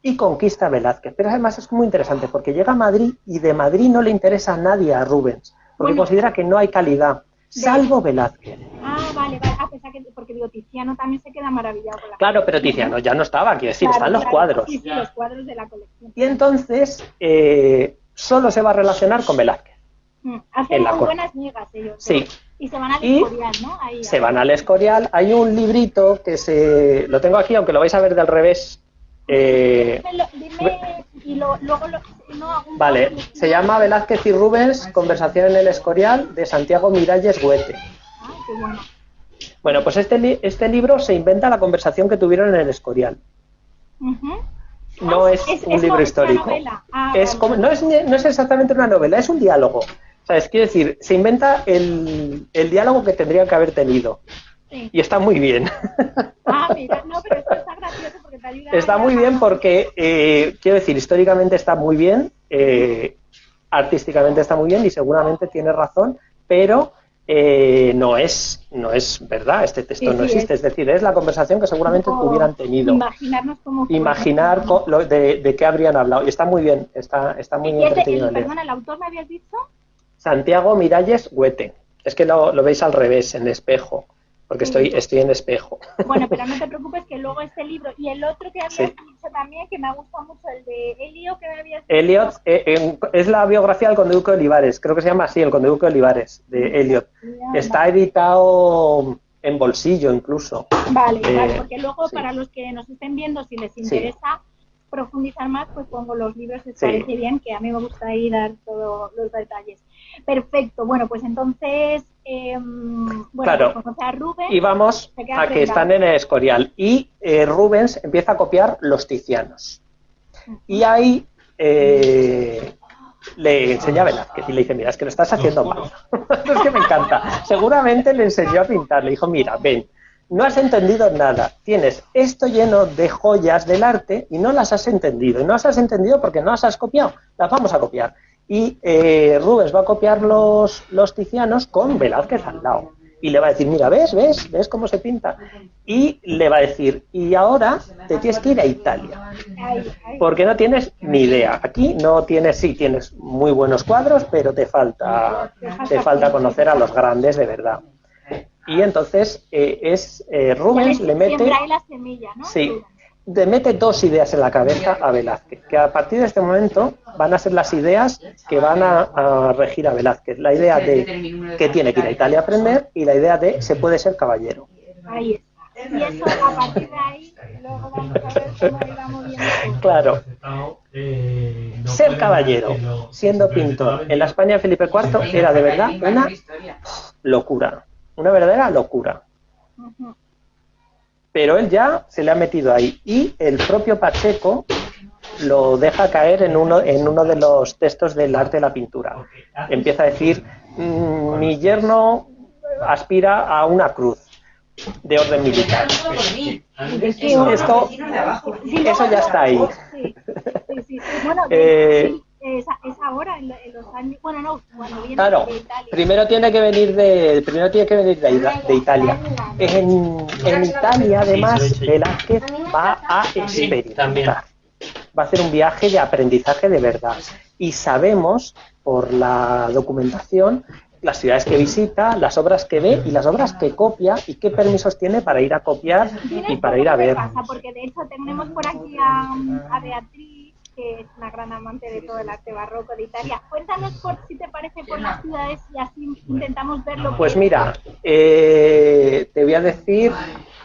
Y conquista a Velázquez. Pero además es muy interesante porque llega a Madrid y de Madrid no le interesa a nadie a Rubens, porque considera que no hay calidad, salvo Velázquez. Vale. Pensaba que, porque digo, Tiziano también se queda maravillado con la Claro, pero Tiziano ya no estaba, quiero decir, están los cuadros. Sí, los cuadros de la colección. Y entonces solo se va a relacionar con Velázquez. Hacen muy buenas migas ellos. Sí. Y se van al Escorial, ¿no? Se van al Escorial. Hay un librito que lo tengo aquí, aunque lo vais a ver del revés. Vale, se llama Velázquez y Rubens, Conversación en el Escorial, de Santiago Miralles Goethe. Qué bueno. Bueno, pues este libro se inventa la conversación que tuvieron en el Escorial. No es un libro histórico. No es exactamente una novela, es un diálogo. O sea, quiero decir, se inventa el diálogo que tendrían que haber tenido. Sí. Y está muy bien. Mira, no, pero esto está gracioso porque te ayuda. Está muy bien porque, quiero decir, históricamente está muy bien, artísticamente está muy bien y seguramente tiene razón, pero no es verdad, este texto no existe. Es decir, es la conversación que seguramente hubieran tenido. Imaginarnos cómo Imaginar de qué habrían hablado. Y está muy bien, está muy bien entretenido. Perdona, ¿el autor me habías dicho? Santiago Miralles Goethe. Es que lo veis al revés, en espejo. Porque estoy en espejo. Bueno, pero no te preocupes que luego este libro y el otro que habías dicho también, que me ha gustado mucho, el de Elio, que me habías dicho. Eliot es la biografía del Conde Duque de Olivares, creo que se llama así, el Conde Duque de Olivares, de Eliot. Está editado en bolsillo incluso. Vale, porque luego para los que nos estén viendo, si les interesa profundizar más, pues pongo los libros, les parece bien, que a mí me gusta ahí dar todos los detalles. Perfecto, bueno, pues entonces... claro, pues, a Rubens, y vamos a que están en el Escorial y Rubens empieza a copiar los Tizianos y ahí le enseña a Velázquez y le dice, mira, es que lo estás haciendo mal. Es que me encanta. Seguramente le enseñó a pintar, le dijo, mira, ven, no has entendido nada, tienes esto lleno de joyas del arte y no las has entendido, y no las has entendido porque no las has copiado, las vamos a copiar. Y Rubens va a copiar los Tizianos con Velázquez al lado. Y le va a decir, mira, ¿ves cómo se pinta? Y le va a decir, y ahora te tienes que ir a Italia. Porque no tienes ni idea. Aquí no tienes, tienes muy buenos cuadros, pero te falta conocer a los grandes de verdad. Y entonces Rubens le mete... la semilla, ¿no? Sí. Le mete dos ideas en la cabeza a Velázquez, que a partir de este momento van a ser las ideas que van a regir a Velázquez. La idea de que tiene que ir a Italia a aprender y la idea de se puede ser caballero. Ahí está. Y eso a partir de ahí, luego vamos a ver cómo irá moviendo. Claro. Ser caballero, siendo pintor, en la España de Felipe IV era de verdad una locura, una verdadera locura. Pero él ya se le ha metido ahí. Y el propio Pacheco lo deja caer en uno de los textos del arte de la pintura. Empieza a decir, mi yerno aspira a una cruz de orden militar. Eso ya está ahí. Sí. Bueno, es ahora, en los años, bueno, no, cuando viene claro, de Italia. Primero tiene que venir de Italia. En Italia, además, Velázquez va a experimentar. Va a hacer un viaje de aprendizaje de verdad. Y sabemos, por la documentación, las ciudades que visita, las obras que ve y las obras que copia y qué permisos tiene para ir a copiar y para ir a ver. Pasa? Porque de hecho tenemos por aquí a Beatriz, que es una gran amante de todo el arte barroco de Italia. Cuéntanos, si te parece, por las ciudades y así intentamos verlo. Pues mira, te voy a decir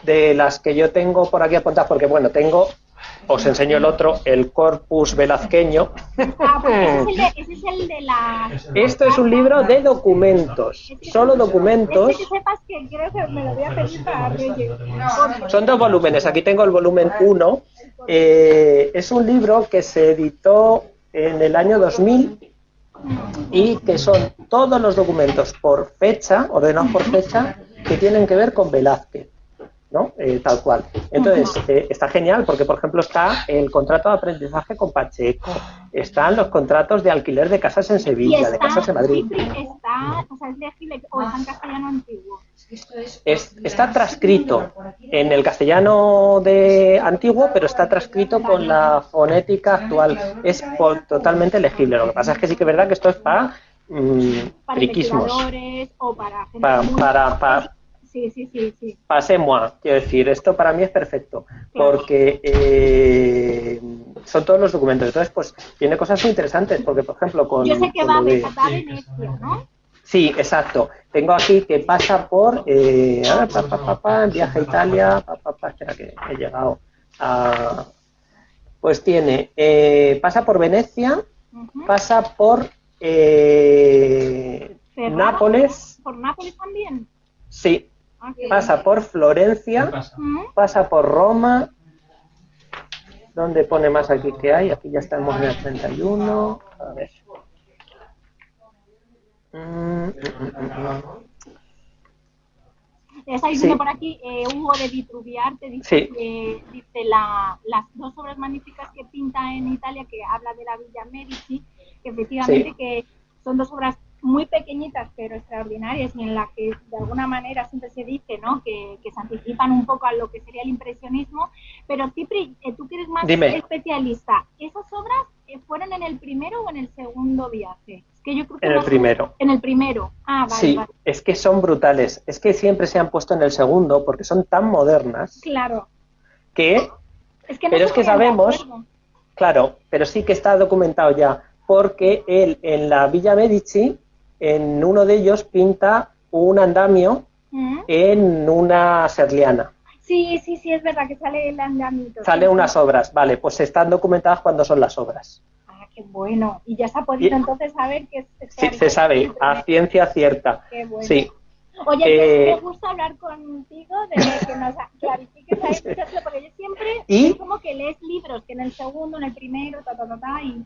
de las que yo tengo por aquí apuntadas, porque bueno, os enseño el otro, el Corpus Velazqueño. Ese es el de la... Esto es un libro de documentos, solo documentos. Que sepas que creo que me lo voy a pedir para Reyes. Son 2 volúmenes, aquí tengo el volumen 1. Es un libro que se editó en el año 2000 y que son todos los documentos por fecha, ordenados por fecha, que tienen que ver con Velázquez, ¿no? Tal cual. Entonces, está genial porque, por ejemplo, está el contrato de aprendizaje con Pacheco, están los contratos de alquiler de casas en Sevilla, de casas en Madrid. O sea, es legible o es en castellano antiguo. Está transcrito en el castellano de antiguo, pero está transcrito con la fonética actual. Es totalmente legible. Lo que pasa es que sí que es verdad que esto es para friquismos. O para Sí. Pasemos, quiero decir, esto para mí es perfecto, porque son todos los documentos. Entonces, pues, tiene cosas muy interesantes, porque, por ejemplo, Yo sé que va a Venecia, ¿no? Sí, exacto. Tengo aquí que pasa por viaje a Italia, espera que he llegado a... Pues tiene, pasa por Venecia, pasa por Nápoles. ¿Por Nápoles también? Sí. Pasa por Florencia, pasa por Roma. ¿Dónde pone más aquí que hay? Aquí ya estamos en el 31. A ver. Está diciendo por aquí, Hugo de Vitruviarte dice que las 2 obras magníficas que pinta en Italia, que habla de la Villa Medici, que efectivamente que son 2 obras muy pequeñitas pero extraordinarias y en la que de alguna manera siempre se dice, ¿no?, que se anticipan un poco a lo que sería el impresionismo. Pero Cipri, tú que eres más especialista, ¿esas obras fueron en el primero o en el segundo viaje? Es que yo creo que en el primero. En el primero. Vale. Sí, vale. Es que son brutales. Es que siempre se han puesto en el segundo porque son tan modernas. Claro. Pero no es que sabemos, claro, pero sí que está documentado ya, porque él en la Villa Medici, en uno de ellos pinta un andamio en una serliana. Sí, es verdad que sale el andamito. Sale unas obras, vale, pues están documentadas cuando son las obras. Qué bueno. Y ya se ha podido entonces saber que sí, se sabe, a ciencia cierta. Qué bueno. Sí. Oye, me gusta hablar contigo de que nos clarifiques ahí, porque yo siempre como que lees libros, que en el segundo, en el primero,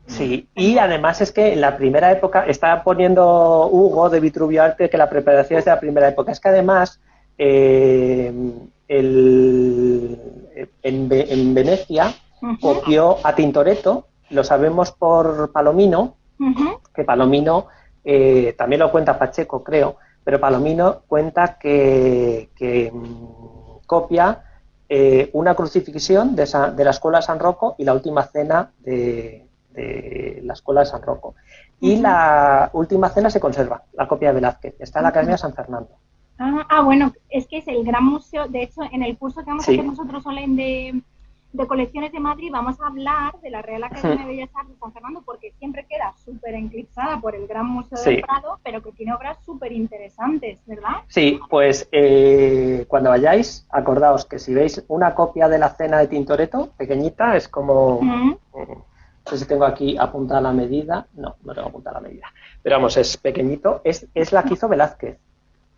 Sí, y además es que en la primera época, está poniendo Hugo de Vitruviarte que la preparación es de la primera época, es que además en Venecia copió a Tintoretto, lo sabemos por Palomino, que Palomino también lo cuenta Pacheco, creo, pero Palomino cuenta que copia una crucifixión de la Escuela de San Rocco y la última cena de la Escuela de San Rocco. Y la última cena se conserva, la copia de Velázquez, está en la Academia de San Fernando. Bueno, es que es el gran museo. De hecho, en el curso que vamos a hacer nosotros, Olen, de colecciones de Madrid, vamos a hablar de la Real Academia de Bellas Artes de San Fernando, porque siempre queda súper eclipsada por el Gran Museo del Prado, pero que tiene obras súper interesantes, ¿verdad? Sí, pues cuando vayáis, acordaos que si veis una copia de la cena de Tintoretto, pequeñita, es como... No sé si tengo aquí apuntada la medida. No tengo apuntada la medida. Pero vamos, es pequeñito. Es la que hizo Velázquez.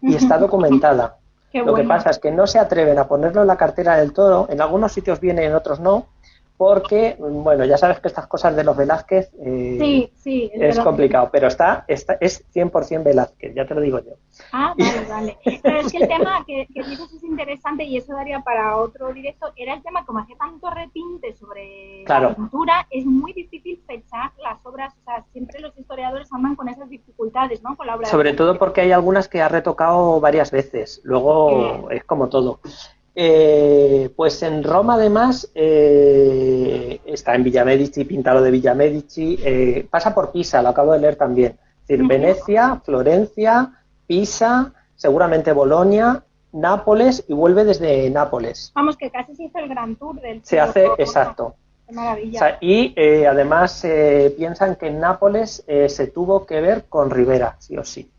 Y está documentada. Lo que pasa es que no se atreven a ponerlo en la cartera del Toro. En algunos sitios viene, en otros no. porque, bueno, ya sabes que estas cosas de los Velázquez es complicado, pero es 100% Velázquez, ya te lo digo yo. Ah, vale. Pero es que el tema que dices es interesante y eso daría para otro directo, era el tema, como hacía tanto repinte sobre la pintura, es muy difícil fechar las obras, o sea, siempre los historiadores andan con esas dificultades, ¿no? Con la obra sobre todo porque hay algunas que ha retocado varias veces, luego es como todo. Pues en Roma además está en Villa Medici, pintado de Villa Medici, pasa por Pisa, lo acabo de leer también, es decir, Venecia, Florencia, Pisa, seguramente Bolonia, Nápoles y vuelve desde Nápoles. Vamos, que casi se hizo el gran tour del... Se hace, exacto. Qué maravilla. O sea, y además piensan que en Nápoles se tuvo que ver con Rivera, sí o sí,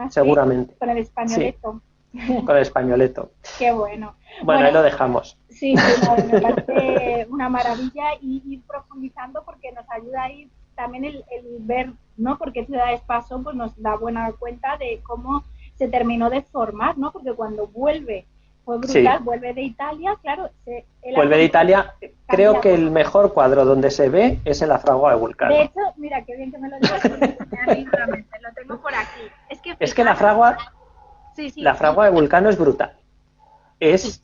seguramente. Con el Españoleto. Sí, con el Españoleto. Qué bueno. Bueno, ahí lo dejamos. Sí, me parece una maravilla y ir profundizando porque nos ayuda a ir también el ver, ¿no? Porque Ciudades pasó, pues nos da buena cuenta de cómo se terminó de formar, ¿no? Porque cuando vuelve, fue brutal, vuelve de Italia, claro. Vuelve de Italia, creo que el mejor cuadro donde se ve es en la fragua de Vulcano. De hecho, mira, qué bien que me lo digas, lo tengo por aquí. Es que la fragua... la fragua de Vulcano es brutal. Es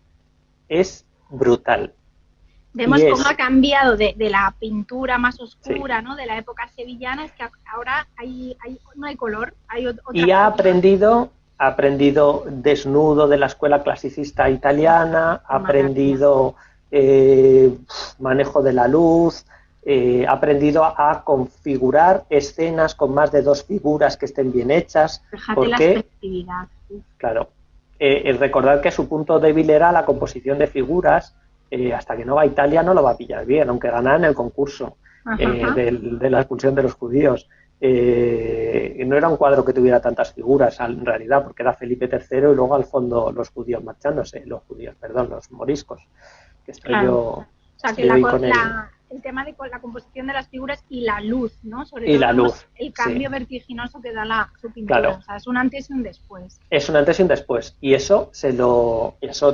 brutal. Vemos cómo ha cambiado de la pintura más oscura, ¿no? De la época sevillana, es que ahora no hay color, hay otra. Y ha aprendido desnudo de la escuela clasicista italiana, ha aprendido manejo de la luz, ha aprendido a configurar escenas con más de 2 figuras que estén bien hechas. Fíjate la efectividad. Claro, recordar que su punto débil era la composición de figuras, hasta que no va a Italia no lo va a pillar bien, aunque gana en el concurso de la expulsión de los judíos. No era un cuadro que tuviera tantas figuras en realidad, porque era Felipe III y luego al fondo los judíos marchándose, los moriscos, que estoy yo... O sea, que el tema de la composición de las figuras y la luz, ¿no? Sobre todo la luz, el cambio vertiginoso que da su pintura. Claro. O sea, es un antes y un después. Es un antes y un después. Y eso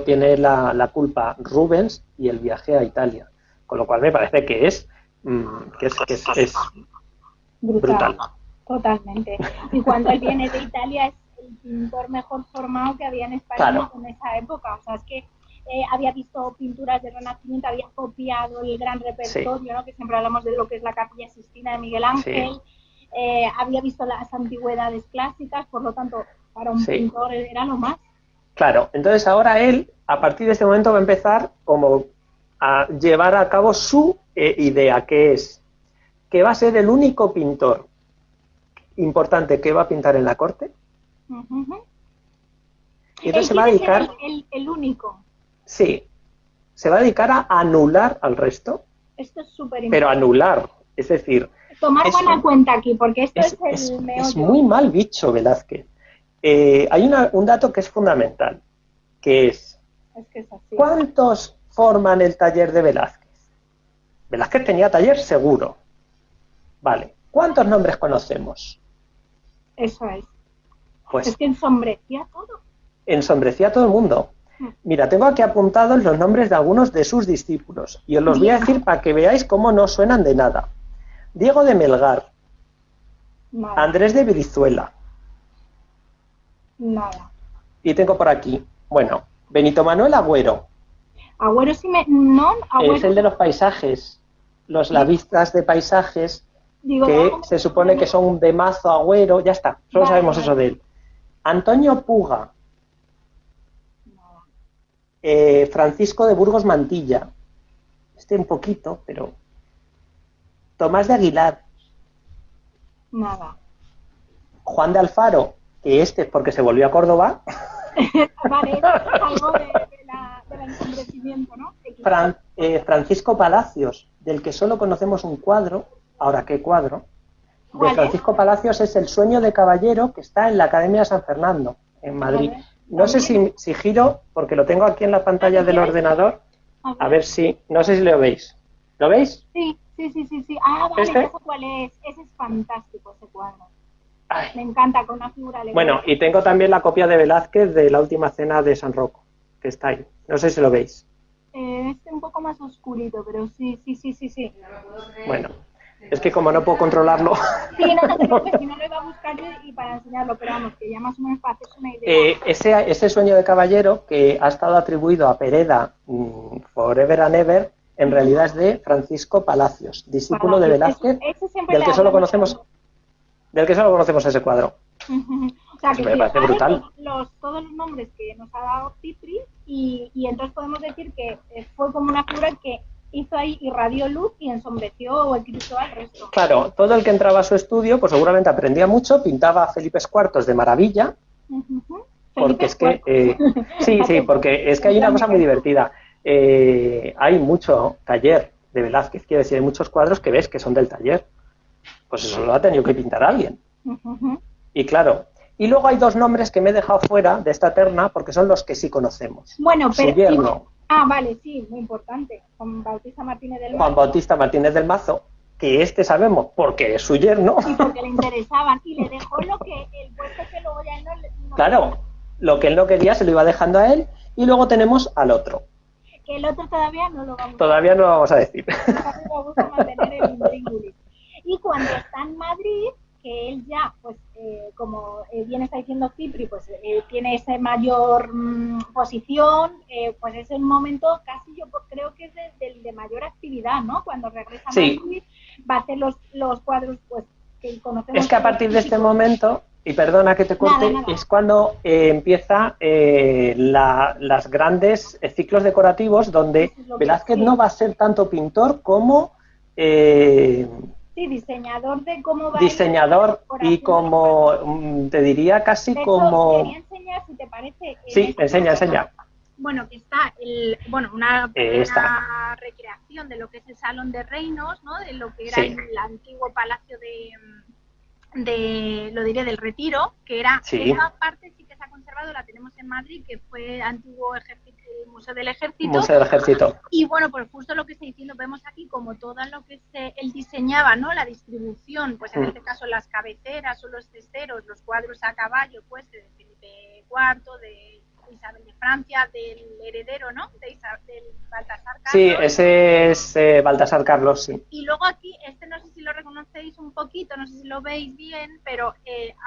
tiene la culpa Rubens y el viaje a Italia. Con lo cual me parece que es brutal. Totalmente. Y cuando él viene de Italia es el pintor mejor formado que había en España en esa época. O sea, es que había visto pinturas del Renacimiento, había copiado el gran repertorio, ¿no? Que siempre hablamos de lo que es la Capilla Sixtina de Miguel Ángel, había visto las antigüedades clásicas, por lo tanto, para un pintor era lo más. Claro, entonces ahora él, a partir de este momento, va a empezar como a llevar a cabo su idea, que es que va a ser el único pintor importante que va a pintar en la corte. Y entonces se va a dedicar... El único. Sí, se va a dedicar a anular al resto. Esto es súper importante. Pero anular, es decir... Tomar buena cuenta aquí, porque esto es el meollo. Es muy mal bicho, Velázquez. Hay un dato que es fundamental, que es que es así. ¿Cuántos forman el taller de Velázquez? Velázquez tenía taller seguro. Vale. ¿Cuántos nombres conocemos? Eso es. Pues es que ensombrecía todo. Ensombrecía a todo el mundo. Mira, tengo aquí apuntados los nombres de algunos de sus discípulos y os los voy a decir para que veáis cómo no suenan de nada. Diego de Melgar, nada. Andrés de Brizuela. Nada. Y tengo por aquí, bueno, Benito Manuel Agüero. Agüero sí me... No, Agüero... Es el de los paisajes, las vistas de paisajes, que se supone que son de Mazo Agüero, ya está, solo sabemos eso de él. Antonio Puga. Francisco de Burgos Mantilla, un poquito, pero... Tomás de Aguilar. Nada. Juan de Alfaro, que porque se volvió a Córdoba. Vale, algo del ensombrecimiento, ¿no? Francisco Palacios, del que solo conocemos un cuadro. Ahora, ¿qué cuadro? De Francisco Palacios es El sueño de caballero, que está en la Academia de San Fernando, en Madrid. No sé si giro, porque lo tengo aquí en la pantalla del ordenador. A ver si... No sé si lo veis. ¿Lo veis? Sí. Ah, vale, ya sé cuál es. Ese es fantástico, ese cuadro. Ay. Me encanta, con una figura alegre. Bueno, y tengo también la copia de Velázquez de La última cena de San Rocco, que está ahí. No sé si lo veis. Un poco más oscurito, pero sí. Bueno, es que como no puedo controlarlo... Sí, no te preocupes, si no lo iba a buscar yo y para enseñarlo, pero vamos, que ya más o menos para hacerse una idea. Ese sueño de caballero que ha estado atribuido a Pereda Forever and Ever, en realidad es de Francisco Palacios, discípulo de Velázquez, del que solo conocemos ese cuadro. O sea, que me parece brutal. Todos los nombres que nos ha dado Cipri y entonces podemos decir que fue como una figura que hizo ahí, irradió luz y ensombreció o eclipsó al resto. Claro, todo el que entraba a su estudio pues seguramente aprendía mucho, pintaba Felipes cuartos de maravilla, porque es que... sí, porque es que hay una cosa muy divertida. Hay mucho taller de Velázquez, quiere decir, hay muchos cuadros que ves que son del taller. Pues eso lo ha tenido que pintar alguien. Y claro, y luego hay dos nombres que me he dejado fuera de esta terna porque son los que sí conocemos. Bueno, pero... Su yerno. Vale, sí, muy importante. Juan Bautista Martínez del Mazo. Juan Bautista Martínez del Mazo, que sabemos porque es su yerno. Y porque le interesaban. Y le dejó el puesto que luego ya él no claro, lo que él no quería se lo iba dejando a él. Y luego tenemos al otro. Que el otro todavía no lo vamos Todavía no lo vamos a decir. Me gusta mantener el intríngulis. Y cuando está en Madrid, que él ya, pues, como bien está diciendo Cipri, pues tiene esa mayor posición, pues es el momento, casi yo creo que es de mayor actividad, ¿no? Cuando regresa a Madrid, va a hacer los cuadros, pues, que conocemos. Es que a partir de este momento, y perdona que te corte, nada. Es cuando empieza las grandes ciclos decorativos, donde Velázquez no va a ser tanto pintor como... Sí, diseñador de cómo va diseñador y como, te diría casi como... Quería enseñar, si te parece... Sí, enseña. Bueno, que está una recreación de lo que es el Salón de Reinos, ¿no? De lo que era el antiguo palacio del Retiro, que era esa parte sí que se ha conservado, la tenemos en Madrid, que fue antiguo el Museo del Ejército. Y bueno, pues justo lo que está diciendo, vemos aquí como todo lo que él diseñaba, ¿no? La distribución, pues en este caso las cabeceras o los cesteros, los cuadros a caballo, pues de Felipe IV, de Isabel de Francia, del heredero, ¿no? Del Baltasar Carlos. Sí, ese es Baltasar Carlos, sí. Y luego aquí, no sé si lo reconocéis un poquito, no sé si lo veis bien, pero,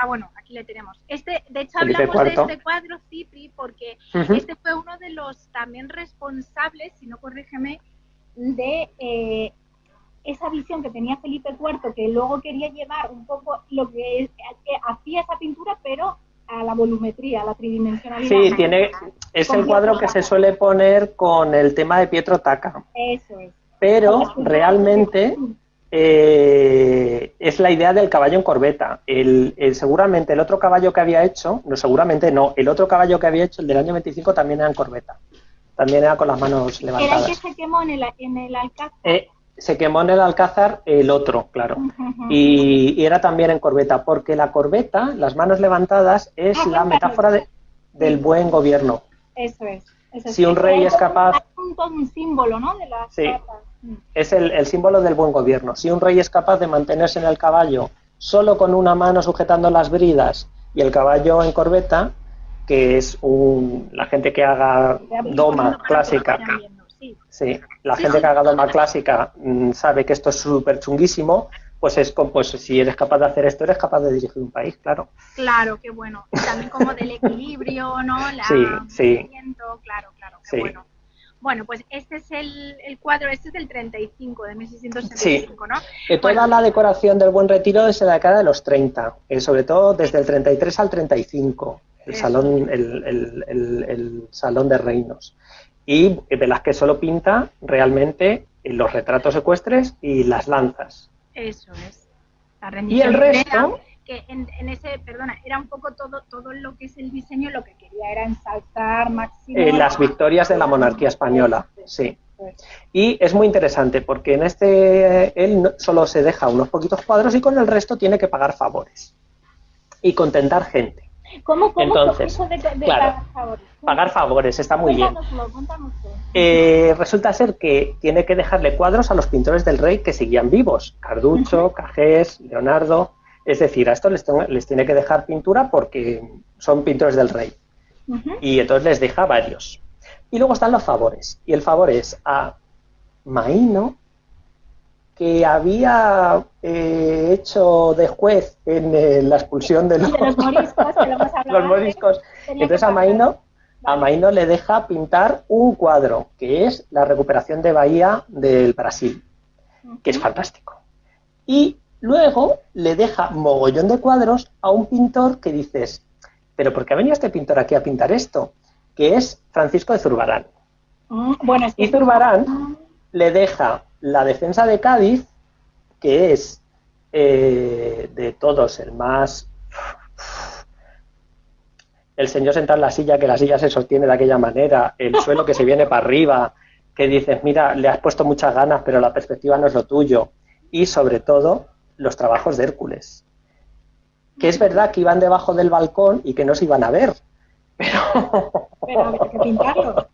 bueno, aquí le tenemos. De hecho, hablamos de este cuadro, Cipri, porque este fue uno de los también responsables, si no corrígeme, de esa visión que tenía Felipe IV, que luego quería llevar un poco lo que hacía esa pintura, pero a la volumetría, a la tridimensionalidad. Sí, es el cuadro que se suele poner con el tema de Pietro Tacca. Eso es. Pero realmente es la idea del caballo en corbeta. Seguramente el otro caballo que había hecho, el otro caballo que había hecho, el del año 25, también era en corbeta. También era con las manos levantadas. ¿Era el que se quemó en el Alcázar? Se quemó en el Alcázar el otro, claro. Y era también en corbeta, porque la corbeta, las manos levantadas, es la metáfora del buen gobierno. Eso es. Si un rey es capaz... Es un símbolo, ¿no? De las cartas. Es el símbolo del buen gobierno. Si un rey es capaz de mantenerse en el caballo solo con una mano sujetando las bridas y el caballo en corbeta, que es la gente que haga doma clásica... Sí, la gente que haga doma clásica sabe que esto es súper chunguísimo, pues si eres capaz de hacer esto, eres capaz de dirigir un país, claro. Claro, qué bueno. Y también como del equilibrio, ¿no? Sí. Claro, qué bueno. Bueno, pues este es el cuadro, este es del 35, de 1675, ¿no? Toda la decoración del Buen Retiro es de la década de los 30, sobre todo desde el 33 al 35, el salón de reinos. Y Velázquez solo pinta realmente los retratos ecuestres y las lanzas. Eso es. Y el resto... Que en ese, era un poco todo lo que es el diseño, lo que quería era ensalzar máximo... las victorias de la monarquía española, sí. Y es muy interesante porque en él solo se deja unos poquitos cuadros y con el resto tiene que pagar favores y contentar gente. ¿Cómo Entonces, eso de claro, pagar favores? Pagar favores, está muy bien. Cuéntanoslo. Resulta ser que tiene que dejarle cuadros a los pintores del rey que seguían vivos, Carducho, Cajés, Leonardo, es decir, a estos les tiene que dejar pintura porque son pintores del rey. Y entonces les deja varios. Y luego están los favores, y el favor es a Maíno, que había hecho de juez en la expulsión de los moriscos, que lo hemos hablado los moriscos. Entonces a Maíno le deja pintar un cuadro, que es la recuperación de Bahía del Brasil, que es fantástico. Y luego le deja mogollón de cuadros a un pintor que dices, ¿pero por qué ha venido este pintor aquí a pintar esto? Que es Francisco de Zurbarán. Bueno, y Zurbarán le deja la defensa de Cádiz, que es de todos el más... El señor sentado en la silla, que la silla se sostiene de aquella manera, el suelo que se viene para arriba, que dices, mira, le has puesto muchas ganas, pero la perspectiva no es lo tuyo. Y sobre todo, los trabajos de Hércules. Que es verdad que iban debajo del balcón y que no se iban a ver. Pero había que pintarlos.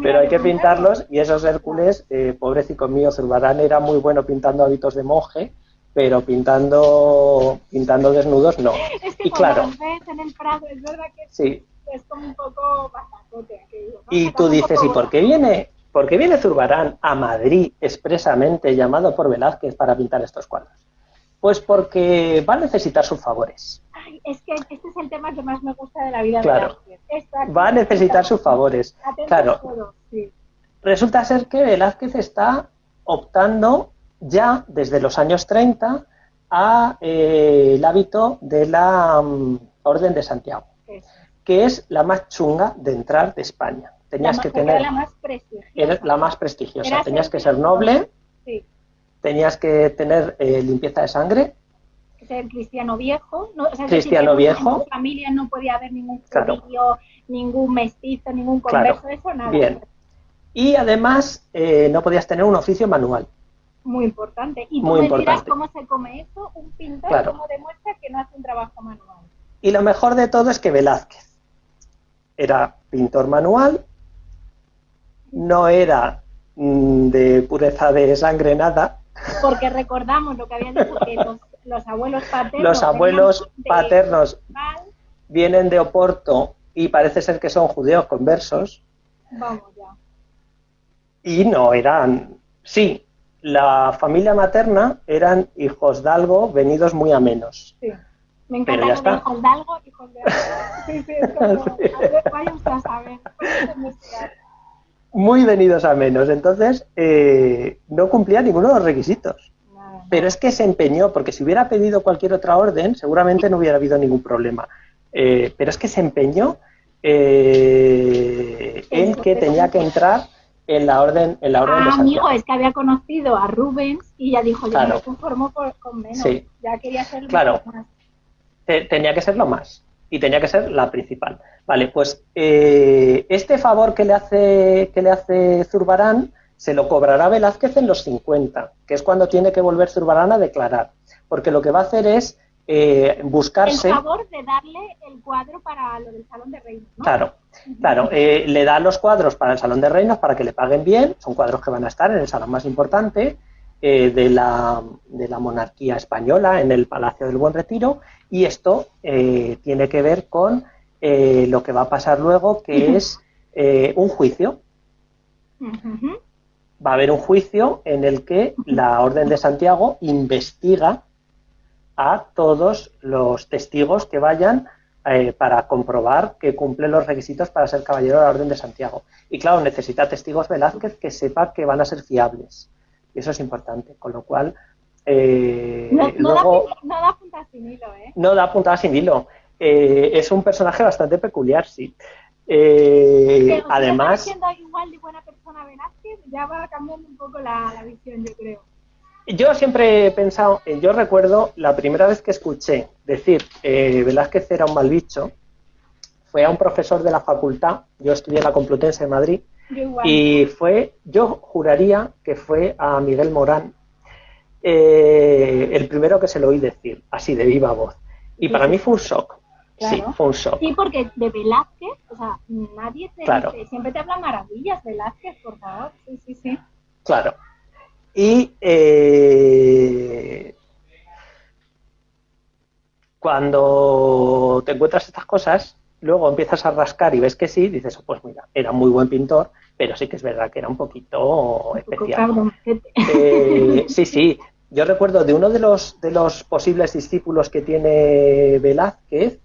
Pero hay que pintarlos, y esos Hércules, pobrecito mío, Zurbarán era muy bueno pintando hábitos de monje, pero pintando desnudos no. Es que y claro, ves en el Prado, es verdad que sí. Es como un poco bastacote aquello, ¿no? Y tú dices, ¿y por qué viene Zurbarán a Madrid expresamente llamado por Velázquez para pintar estos cuadros? Pues porque va a necesitar sus favores. Ay, es que este es el tema que más me gusta de la vida de Velázquez. Claro, va a necesitar sus favores. Claro. Todo, sí. Resulta ser que Velázquez está optando ya desde los años 30 a el hábito de la Orden de Santiago, que es la más chunga de entrar de España. Tenías que tener la más prestigiosa. Era la más prestigiosa. Tenías que ser noble, sí. Tenías que tener limpieza de sangre, ser cristiano viejo, ¿no? O sea, cristiano viejo. En tu familia no podía haber ningún judío, ningún mestizo, ningún converso, eso nada. Bien. Y además no podías tener un oficio manual. Muy importante. Y tú me dirás cómo se come eso, un pintor, cómo demuestra que no hace un trabajo manual. Y lo mejor de todo es que Velázquez era pintor manual, no era de pureza de sangre nada. Porque recordamos lo que habían dicho, que los abuelos paternos... Los abuelos paternos vienen de Oporto y parece ser que son judíos conversos. Vamos ya. Y no eran... Sí, la familia materna eran hijos de algo venidos muy a menos. Sí. Me encanta lo de hijos de algo, hijos de algo. Sí, es como... Vaya usted a saber. Muy venidos a menos. Entonces, no cumplía ninguno de los requisitos. Pero es que se empeñó, porque si hubiera pedido cualquier otra orden, seguramente no hubiera habido ningún problema. Pero es que se empeñó en que tenía que entrar en la orden de Santiago. Amigo, es que había conocido a Rubens y ya dijo, yo me conformo con menos. Sí. Ya quería ser lo más. Tenía que ser lo más. Y tenía que ser la principal. Vale, pues este favor que le hace Zurbarán se lo cobrará Velázquez en los 50, que es cuando tiene que volver Zurbarán a declarar. Porque lo que va a hacer es buscarse... El favor de darle el cuadro para lo del Salón de Reinos, ¿no? Claro. Le da los cuadros para el Salón de Reinos para que le paguen bien. Son cuadros que van a estar en el salón más importante de la monarquía española, en el Palacio del Buen Retiro. Y esto tiene que ver con lo que va a pasar luego, que es un juicio. Va a haber un juicio en el que la Orden de Santiago investiga a todos los testigos que vayan para comprobar que cumplen los requisitos para ser caballero de la Orden de Santiago. Y claro, necesita testigos Velázquez que sepa que van a ser fiables. Y eso es importante, con lo cual... no da puntada sin hilo, ¿eh? No da puntada sin hilo. Es un personaje bastante peculiar, sí. Además... siendo igual de buena persona Velázquez, ya va cambiando un poco la visión, yo creo. Yo siempre he pensado, yo recuerdo la primera vez que escuché decir Velázquez era un mal bicho, fue a un profesor de la facultad, yo estudié en la Complutense de Madrid, y yo juraría que fue a Miguel Morán, el primero que se lo oí decir, así de viva voz. Y para mí fue un shock. Claro. Sí, fue un shock. Sí, porque de Velázquez, o sea, nadie te dice, siempre te habla maravillas, Velázquez, por favor. Sí. Claro. Y cuando te encuentras estas cosas, luego empiezas a rascar y ves que sí, dices, pues mira, era muy buen pintor, pero sí que es verdad que era un poquito especial. Sí. Yo recuerdo de uno de los posibles discípulos que tiene Velázquez,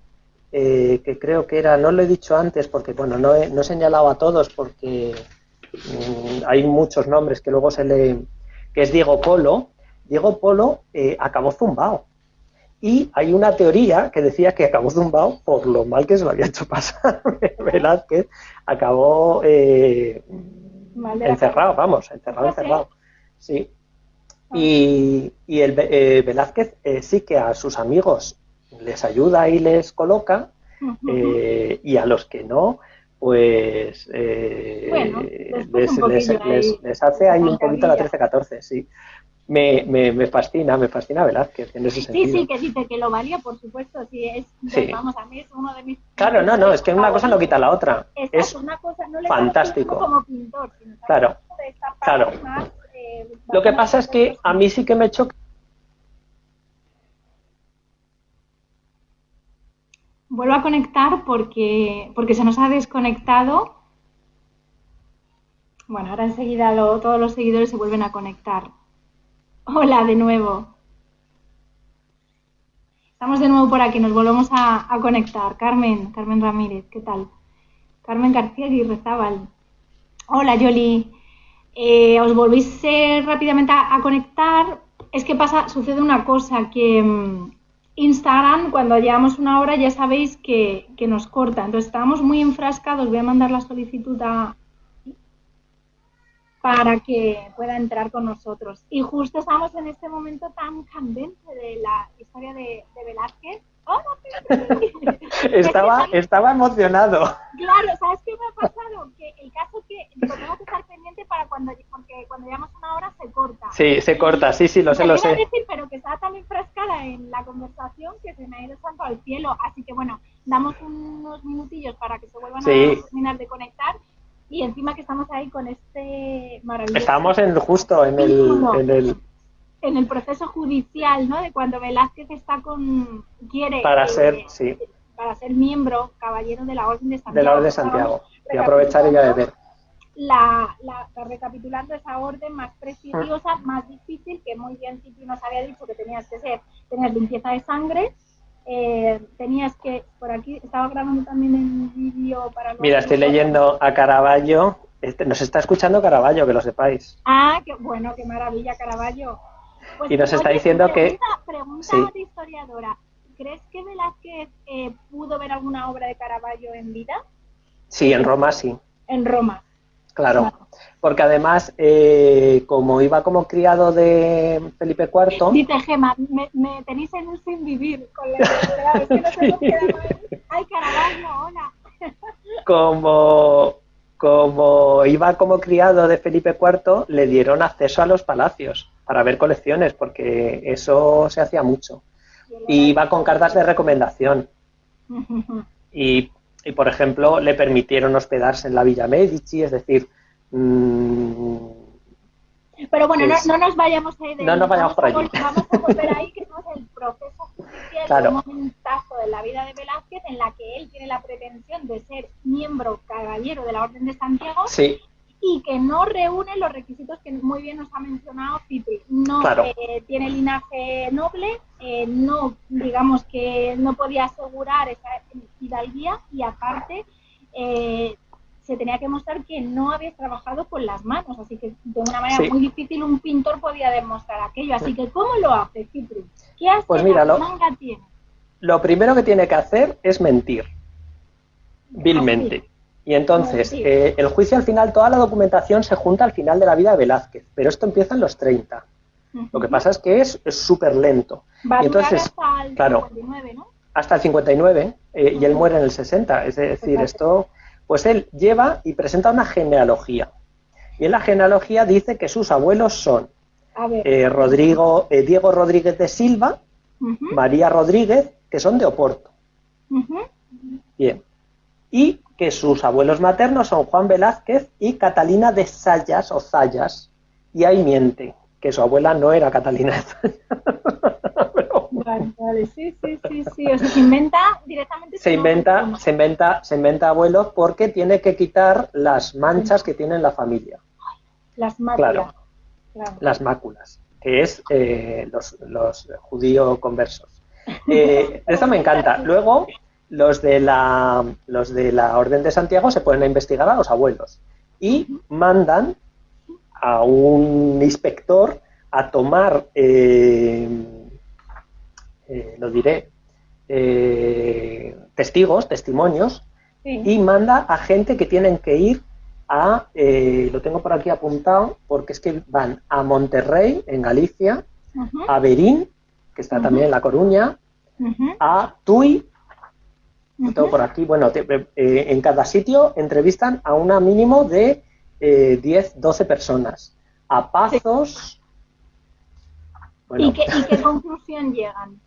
que creo que era, no lo he dicho antes porque, bueno, no he señalado a todos porque hay muchos nombres que luego que es Diego Polo. Diego Polo acabó zumbao. Y hay una teoría que decía que acabó zumbao por lo mal que se lo había hecho pasar. Velázquez acabó encerrado. Sí. Y el Velázquez sí que a sus amigos les ayuda y les coloca, y a los que no, pues les hace ahí un poquito la 13-14, sí. Me fascina Velázquez en ese sentido. Sí, que dice que lo valía, por supuesto, sí. Vamos, a mí es uno de mis... Claro, no, es que una cosa no quita la otra. Es una cosa, no le fantástico. Como pintor, sino claro. Más, lo que pasa es que a mí sí que me choca. Vuelvo a conectar porque se nos ha desconectado. Bueno, ahora enseguida todos los seguidores se vuelven a conectar. Hola de nuevo. Estamos de nuevo por aquí, nos volvemos a conectar. Carmen Ramírez, ¿qué tal? Carmen García Aguirrezábal. Hola, Yoli. Os volvís rápidamente a conectar. Es que sucede una cosa, que Instagram, cuando llevamos una hora, ya sabéis que nos corta. Entonces estábamos muy enfrascados. Voy a mandar la solicitud para que pueda entrar con nosotros. Y justo estamos en este momento tan candente de la historia de Velázquez. Estaba emocionado. Claro, ¿sabes qué me ha pasado? Que el caso que tengo que estar pendiente porque cuando llevamos una hora se corta. Sí, se corta, sí, lo sé. Decir, pero que estaba tan enfrascada en la conversación que se me ha ido santo al cielo. Así que bueno, damos unos minutillos para que se vuelvan a terminar de conectar. Y encima que estamos ahí con este maravilloso... Estamos justo en el proceso judicial, ¿no? De cuando Velázquez quiere para ser miembro, caballero de la Orden de Santiago. De la Orden de Santiago. Y aprovechar ella de ver. Recapitulando esa orden más prestigiosa, más difícil, que muy bien Titi nos había dicho que tenías limpieza de sangre, tenías que, por aquí, estaba grabando también el vídeo para... Mira, estoy leyendo a Caravaggio, nos está escuchando Caravaggio, que lo sepáis. Qué bueno, qué maravilla, Caravaggio. Pues, y nos está diciendo pregunta de historiadora, ¿crees que Velázquez pudo ver alguna obra de Caravaggio en vida? Sí, en Roma sí. En Roma. Claro, porque además, como iba como criado de Felipe IV... Dice Gemma, me tenéis en un sin vivir con la verdad, es que no tengo quedado ahí. ¡Ay, Caravaggio, hola! Como iba como criado de Felipe IV, le dieron acceso a los palacios para ver colecciones, porque eso se hacía mucho. Y iba con cartas de recomendación. Y por ejemplo, le permitieron hospedarse en la Villa Medici, es decir... Pero bueno, no nos vayamos ahí de... No nos vayamos por allí. Vamos a volver ahí, que estamos en el proceso judicial, claro. Un momentazo de la vida de Velázquez en la que él tiene la pretensión de ser miembro caballero de la Orden de Santiago. Sí. Y que no reúne los requisitos que muy bien nos ha mencionado Cipri. No claro. Tiene linaje noble, no, digamos que no podía asegurar esa hidalguía y aparte se tenía que mostrar que no había trabajado con las manos, así que de una manera muy difícil un pintor podía demostrar aquello. Así que, ¿cómo lo hace Cipri? ¿Qué hace pues mira, manga tiene? Lo primero que tiene que hacer es mentir, vilmente. Y entonces, el juicio al final, toda la documentación se junta al final de la vida de Velázquez, pero esto empieza en los 30. Lo que pasa es que es súper lento. Va y entonces, hasta el 59, ¿no? Hasta el 59, y él muere en el 60. Es decir, esto, pues él lleva y presenta una genealogía. Y en la genealogía dice que sus abuelos son Diego Rodríguez de Silva, María Rodríguez, que son de Oporto. Bien. Y que sus abuelos maternos son Juan Velázquez y Catalina de Zayas o Zayas, y ahí miente, que su abuela no era Catalina de Zayas. Vale. Sí. O sea, se inventa directamente. Se inventa abuelos porque tiene que quitar las manchas que tiene la familia. Las máculas. Claro. Las máculas, que es los judíos conversos. Esto me encanta. Luego, los de la Orden de Santiago se ponen a investigar a los abuelos y mandan a un inspector a tomar, testimonios, sí. Y manda a gente que tienen que ir a, lo tengo por aquí apuntado, porque es que van a Monterrey, en Galicia, a Berín, que está también en La Coruña, a Tui, lo tengo por aquí, bueno, en cada sitio entrevistan a una mínimo de 10, 12 personas. A Pazos... Bueno. ¿Y qué conclusión llegan?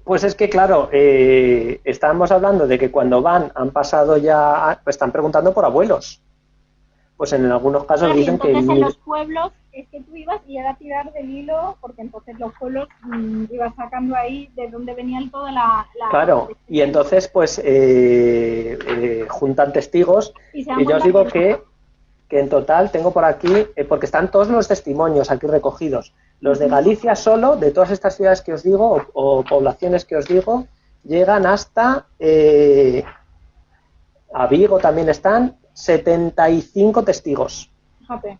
Pues es que, claro, estábamos hablando de que cuando han pasado ya, pues están preguntando por abuelos. Pues en algunos casos dicen que... Entonces en los pueblos es que tú ibas y era tirar del hilo, porque entonces los pueblos ibas sacando ahí de dónde venían toda la... Claro, y entonces pues juntan testigos y yo os digo que en total tengo por aquí, porque están todos los testimonios aquí recogidos. Los de Galicia solo, de todas estas ciudades que os digo, o poblaciones que os digo, llegan hasta... a Vigo también están 75 testigos. Fíjate.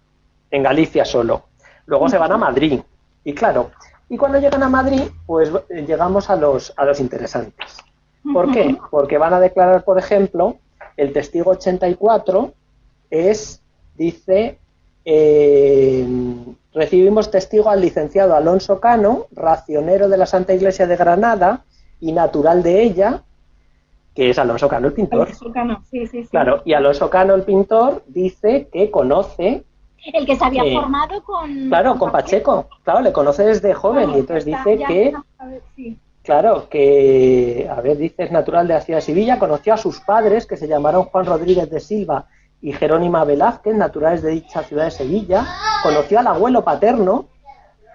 En Galicia solo. Luego se van a Madrid. Y claro, y cuando llegan a Madrid, pues llegamos a los interesantes. ¿Por qué? Porque van a declarar, por ejemplo, el testigo 84 dice... recibimos testigo al licenciado Alonso Cano, racionero de la Santa Iglesia de Granada y natural de ella, que es Alonso Cano el pintor. Alonso Cano, sí. Claro, y Alonso Cano el pintor dice que conoce... El que se había formado con... Claro, con Pacheco. Claro, le conoce desde joven, y entonces dice que... Sí. Claro, que... A ver, dice, es natural de la ciudad de Sevilla, conoció a sus padres, que se llamaron Juan Rodríguez de Silva y Jerónima Velázquez, naturales de dicha ciudad de Sevilla, conoció al abuelo paterno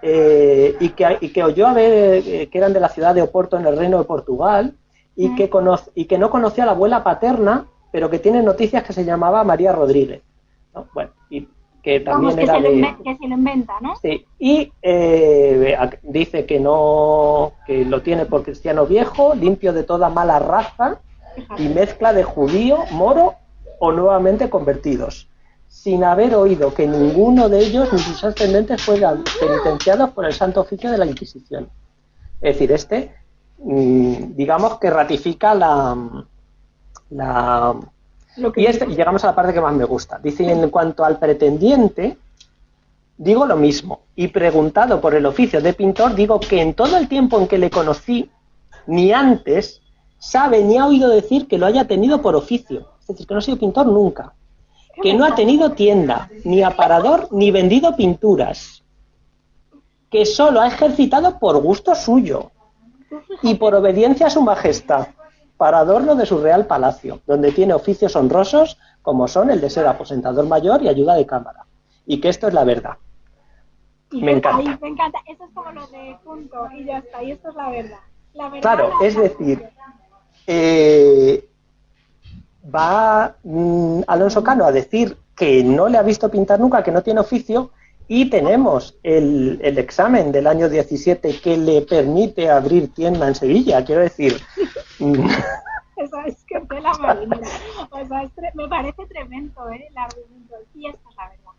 y que oyó que eran de la ciudad de Oporto en el Reino de Portugal y que no conocía a la abuela paterna, pero que tiene noticias que se llamaba María Rodríguez, ¿no? Bueno, y que también era que se lo inventa, ¿no? Sí, y dice que lo tiene por cristiano viejo, limpio de toda mala raza y mezcla de judío, moro o nuevamente convertidos, sin haber oído que ninguno de ellos ni sus ascendentes fueran penitenciados por el Santo Oficio de la Inquisición. Es decir, digamos que ratifica y llegamos a la parte que más me gusta. Dice, en cuanto al pretendiente, digo lo mismo, y preguntado por el oficio de pintor, digo que en todo el tiempo en que le conocí, ni antes sabe ni ha oído decir que lo haya tenido por oficio. Es decir, que no ha sido pintor nunca, que no ha tenido tienda, ni aparador, ni vendido pinturas, que solo ha ejercitado por gusto suyo y por obediencia a su majestad, para adorno de su real palacio, donde tiene oficios honrosos como son el de ser aposentador mayor y ayuda de cámara, y que esto es la verdad. Me encanta. Me encanta, eso es como lo de punto, y ya está, y esto es la verdad. Claro, es decir... va Alonso Cano a decir que no le ha visto pintar nunca, que no tiene oficio, y tenemos el examen del año 17 que le permite abrir tienda en Sevilla, quiero decir... Eso es que tela marinera. O sea, me parece tremendo, el argumento, y esta es la verdad.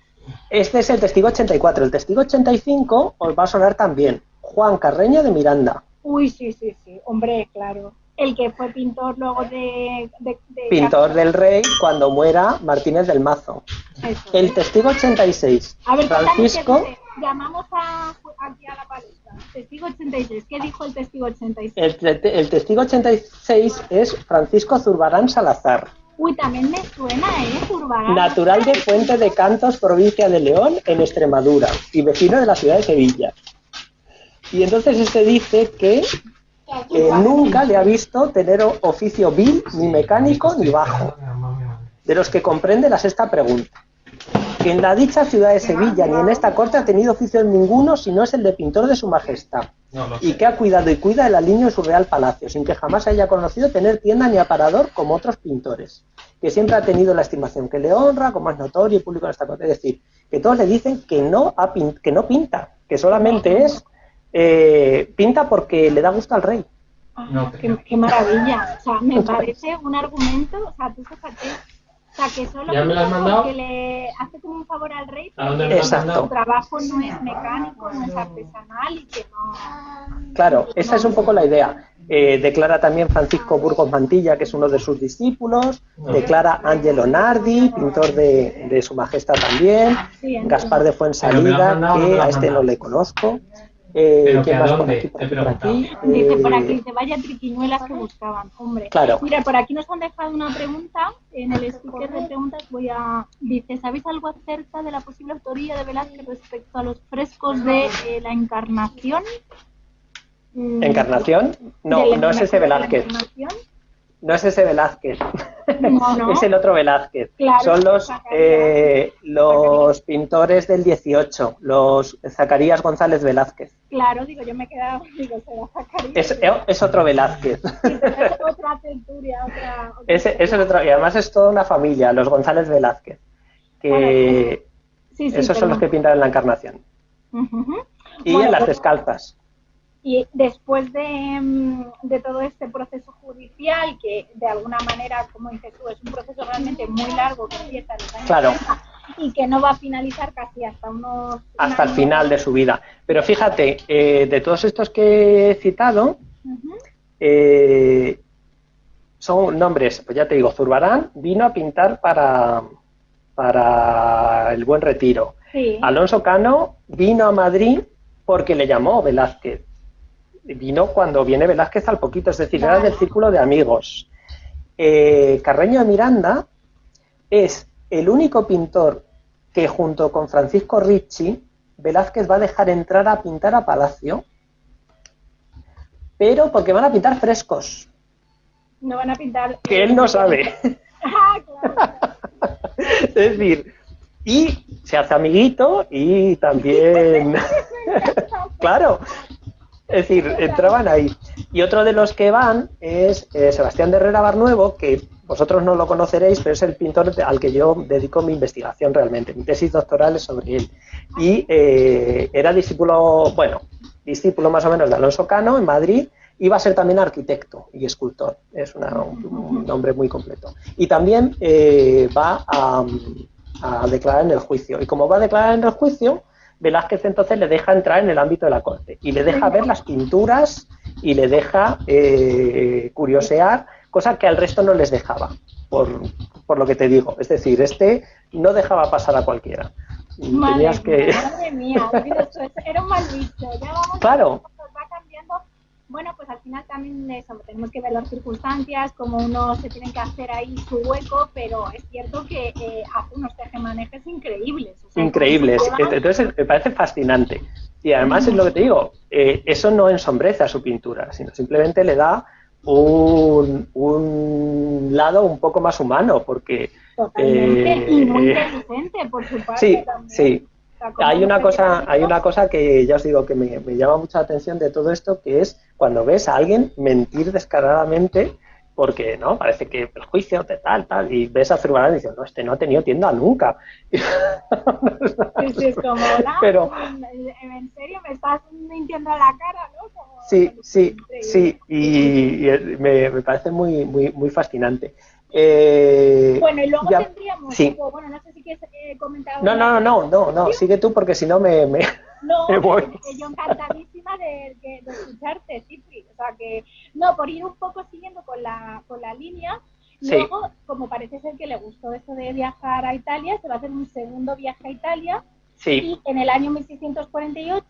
Este es el testigo 84. El testigo 85 os va a sonar también. Juan Carreño de Miranda. Uy, sí, hombre, claro. El que fue pintor luego de pintor del rey cuando muera Martínez del Mazo. Eso. El testigo 86. A ver, Francisco. Llamamos aquí a la palestra. Testigo 86. ¿Qué dijo el testigo 86? El testigo 86 es Francisco Zurbarán Salazar. Uy, también me suena, Zurbarán. Natural de Fuente de Cantos, provincia de León, en Extremadura, y vecino de la ciudad de Sevilla. Y entonces dice que nunca le ha visto tener oficio vil, ni mecánico, ni bajo, de los que comprende la sexta pregunta. Que en la dicha ciudad de Sevilla ni en esta corte ha tenido oficio ninguno, si no es el de pintor de su majestad. y que ha cuidado y cuida el aliño de su real palacio, sin que jamás haya conocido tener tienda ni aparador como otros pintores, que siempre ha tenido la estimación que le honra, como es notorio y público en esta cosa. Es decir, que todos le dicen que no pinta, que solamente pinta porque le da gusto al rey. Qué maravilla. O sea, me parece un argumento, o sea, tú fíjate, o sea, que solo porque le hace como un favor al rey, pero su trabajo no es mecánico, no es artesanal y que no... Claro, esa es un poco la idea. Declara también Francisco Burgos Mantilla, que es uno de sus discípulos, declara Angelo Nardi, pintor de su majestad también, Gaspar de Fuensalida, que a este no le conozco. ¿Quién más por aquí? Dice por aquí, dice, vaya triquiñuelas que buscaban, hombre. Claro. Mira, por aquí nos han dejado una pregunta, en el sticker de preguntas dice, ¿sabéis algo acerca de la posible autoría de Velázquez respecto a los frescos de la Encarnación? ¿Encarnación? No es ese Velázquez. No es ese Velázquez, no. Es el otro Velázquez. Claro, son los pintores del 18, los Zacarías González Velázquez. Claro, digo, yo me he quedado, será Zacarías. Es otro Velázquez. Sí, es otra centuria, otra... Es otro, y además es toda una familia, los González Velázquez, que esos son los que pintan en la Encarnación. Y en las Descalzas. Y después de todo este proceso judicial, que de alguna manera, como dices tú, es un proceso realmente muy largo que empieza en los años 30 y que no va a finalizar casi hasta el final de su vida. Pero fíjate, de todos estos que he citado, son nombres, pues ya te digo, Zurbarán vino a pintar para el Buen Retiro. Sí. Alonso Cano vino a Madrid porque le llamó Velázquez. Vino cuando viene Velázquez al poquito, es decir, era del círculo de amigos. Carreño de Miranda es el único pintor que junto con Francisco Ricci, Velázquez va a dejar entrar a pintar a Palacio, pero porque van a pintar frescos. No van a pintar... Que él no sabe. Claro. Es decir, y se hace amiguito y también... Claro. Es decir, entraban ahí. Y otro de los que van es Sebastián de Herrera Barnuevo, que vosotros no lo conoceréis, pero es el pintor al que yo dedico mi investigación realmente. Mi tesis doctoral es sobre él. Y era discípulo más o menos de Alonso Cano en Madrid. Iba a ser también arquitecto y escultor. Es un nombre muy completo. Y también va a declarar en el juicio. Y como va a declarar en el juicio, Velázquez entonces le deja entrar en el ámbito de la corte y le deja ver las pinturas y le deja curiosear, cosa que al resto no les dejaba, por lo que te digo. Es decir, no dejaba pasar a cualquiera. Madre mía, era un mal bicho. Ya vamos, claro. Va cambiando. Bueno, pues al final también tenemos que ver las circunstancias, como uno se tiene que hacer ahí su hueco, pero es cierto que hace unos tejemanejes increíbles. O sea, increíbles. Entonces me parece fascinante. Y además es lo que te digo, eso no ensombrece a su pintura, sino simplemente le da un lado un poco más humano, porque... Totalmente, y muy inteligente, por su parte. Sí, también. Sí. Hay una cosa que ya os digo que me llama mucha atención de todo esto, que es cuando ves a alguien mentir descaradamente, porque no parece que el juicio te tal, y ves a Zurbarán y dices, no, no ha tenido tienda nunca. Sí, es como, pero, en serio me estás mintiendo a la cara, ¿no? Como, sí, y me parece muy, muy, muy fascinante. Bueno, y luego tendríamos, bueno, no sé si quieres comentar. No, sigue tú porque si no me voy. Yo encantadísima de escucharte, Cipri. O sea que, por ir un poco siguiendo con la línea, luego, como parece ser que le gustó esto de viajar a Italia, se va a hacer un segundo viaje a Italia. Sí. Y en el año 1648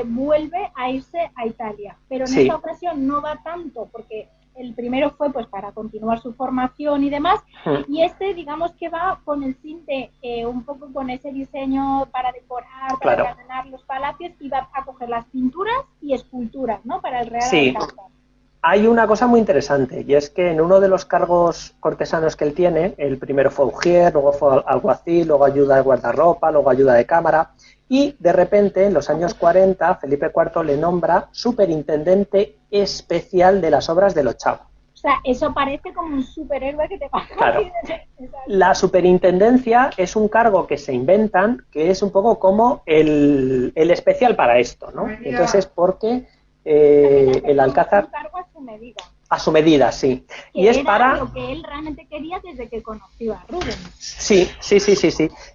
vuelve a irse a Italia. Pero en esta ocasión no va tanto porque el primero fue pues para continuar su formación y demás, y digamos que va con el fin de un poco con ese diseño para decorar, para ganar los palacios, y va a coger las pinturas y esculturas, ¿no? Para el Real Alcázar. Hay una cosa muy interesante, y es que en uno de los cargos cortesanos que él tiene, el primero fue ujier, luego fue alguacil, luego ayuda de guardarropa, luego ayuda de cámara, Y de repente, en los años 40, Felipe IV le nombra superintendente especial de las obras del Ochavo. O sea, eso parece como un superhéroe que te pasa. Claro. La superintendencia es un cargo que se inventan, que es un poco como el especial para esto, ¿no? Entonces, porque el Alcázar... Un cargo a su medida. A su medida, sí. Que y es era para lo que él realmente quería desde que conoció a Rubens. Sí.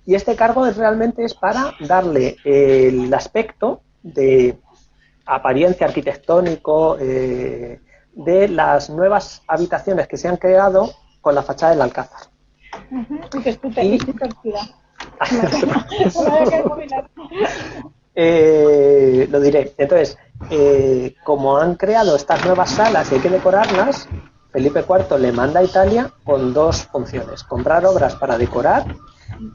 Y este cargo realmente es para darle el aspecto de apariencia arquitectónico de las nuevas habitaciones que se han creado con la fachada del Alcázar. Y que es tu torcida. Lo diré. Entonces, como han creado estas nuevas salas y hay que decorarlas, Felipe IV le manda a Italia con dos funciones: comprar obras para decorar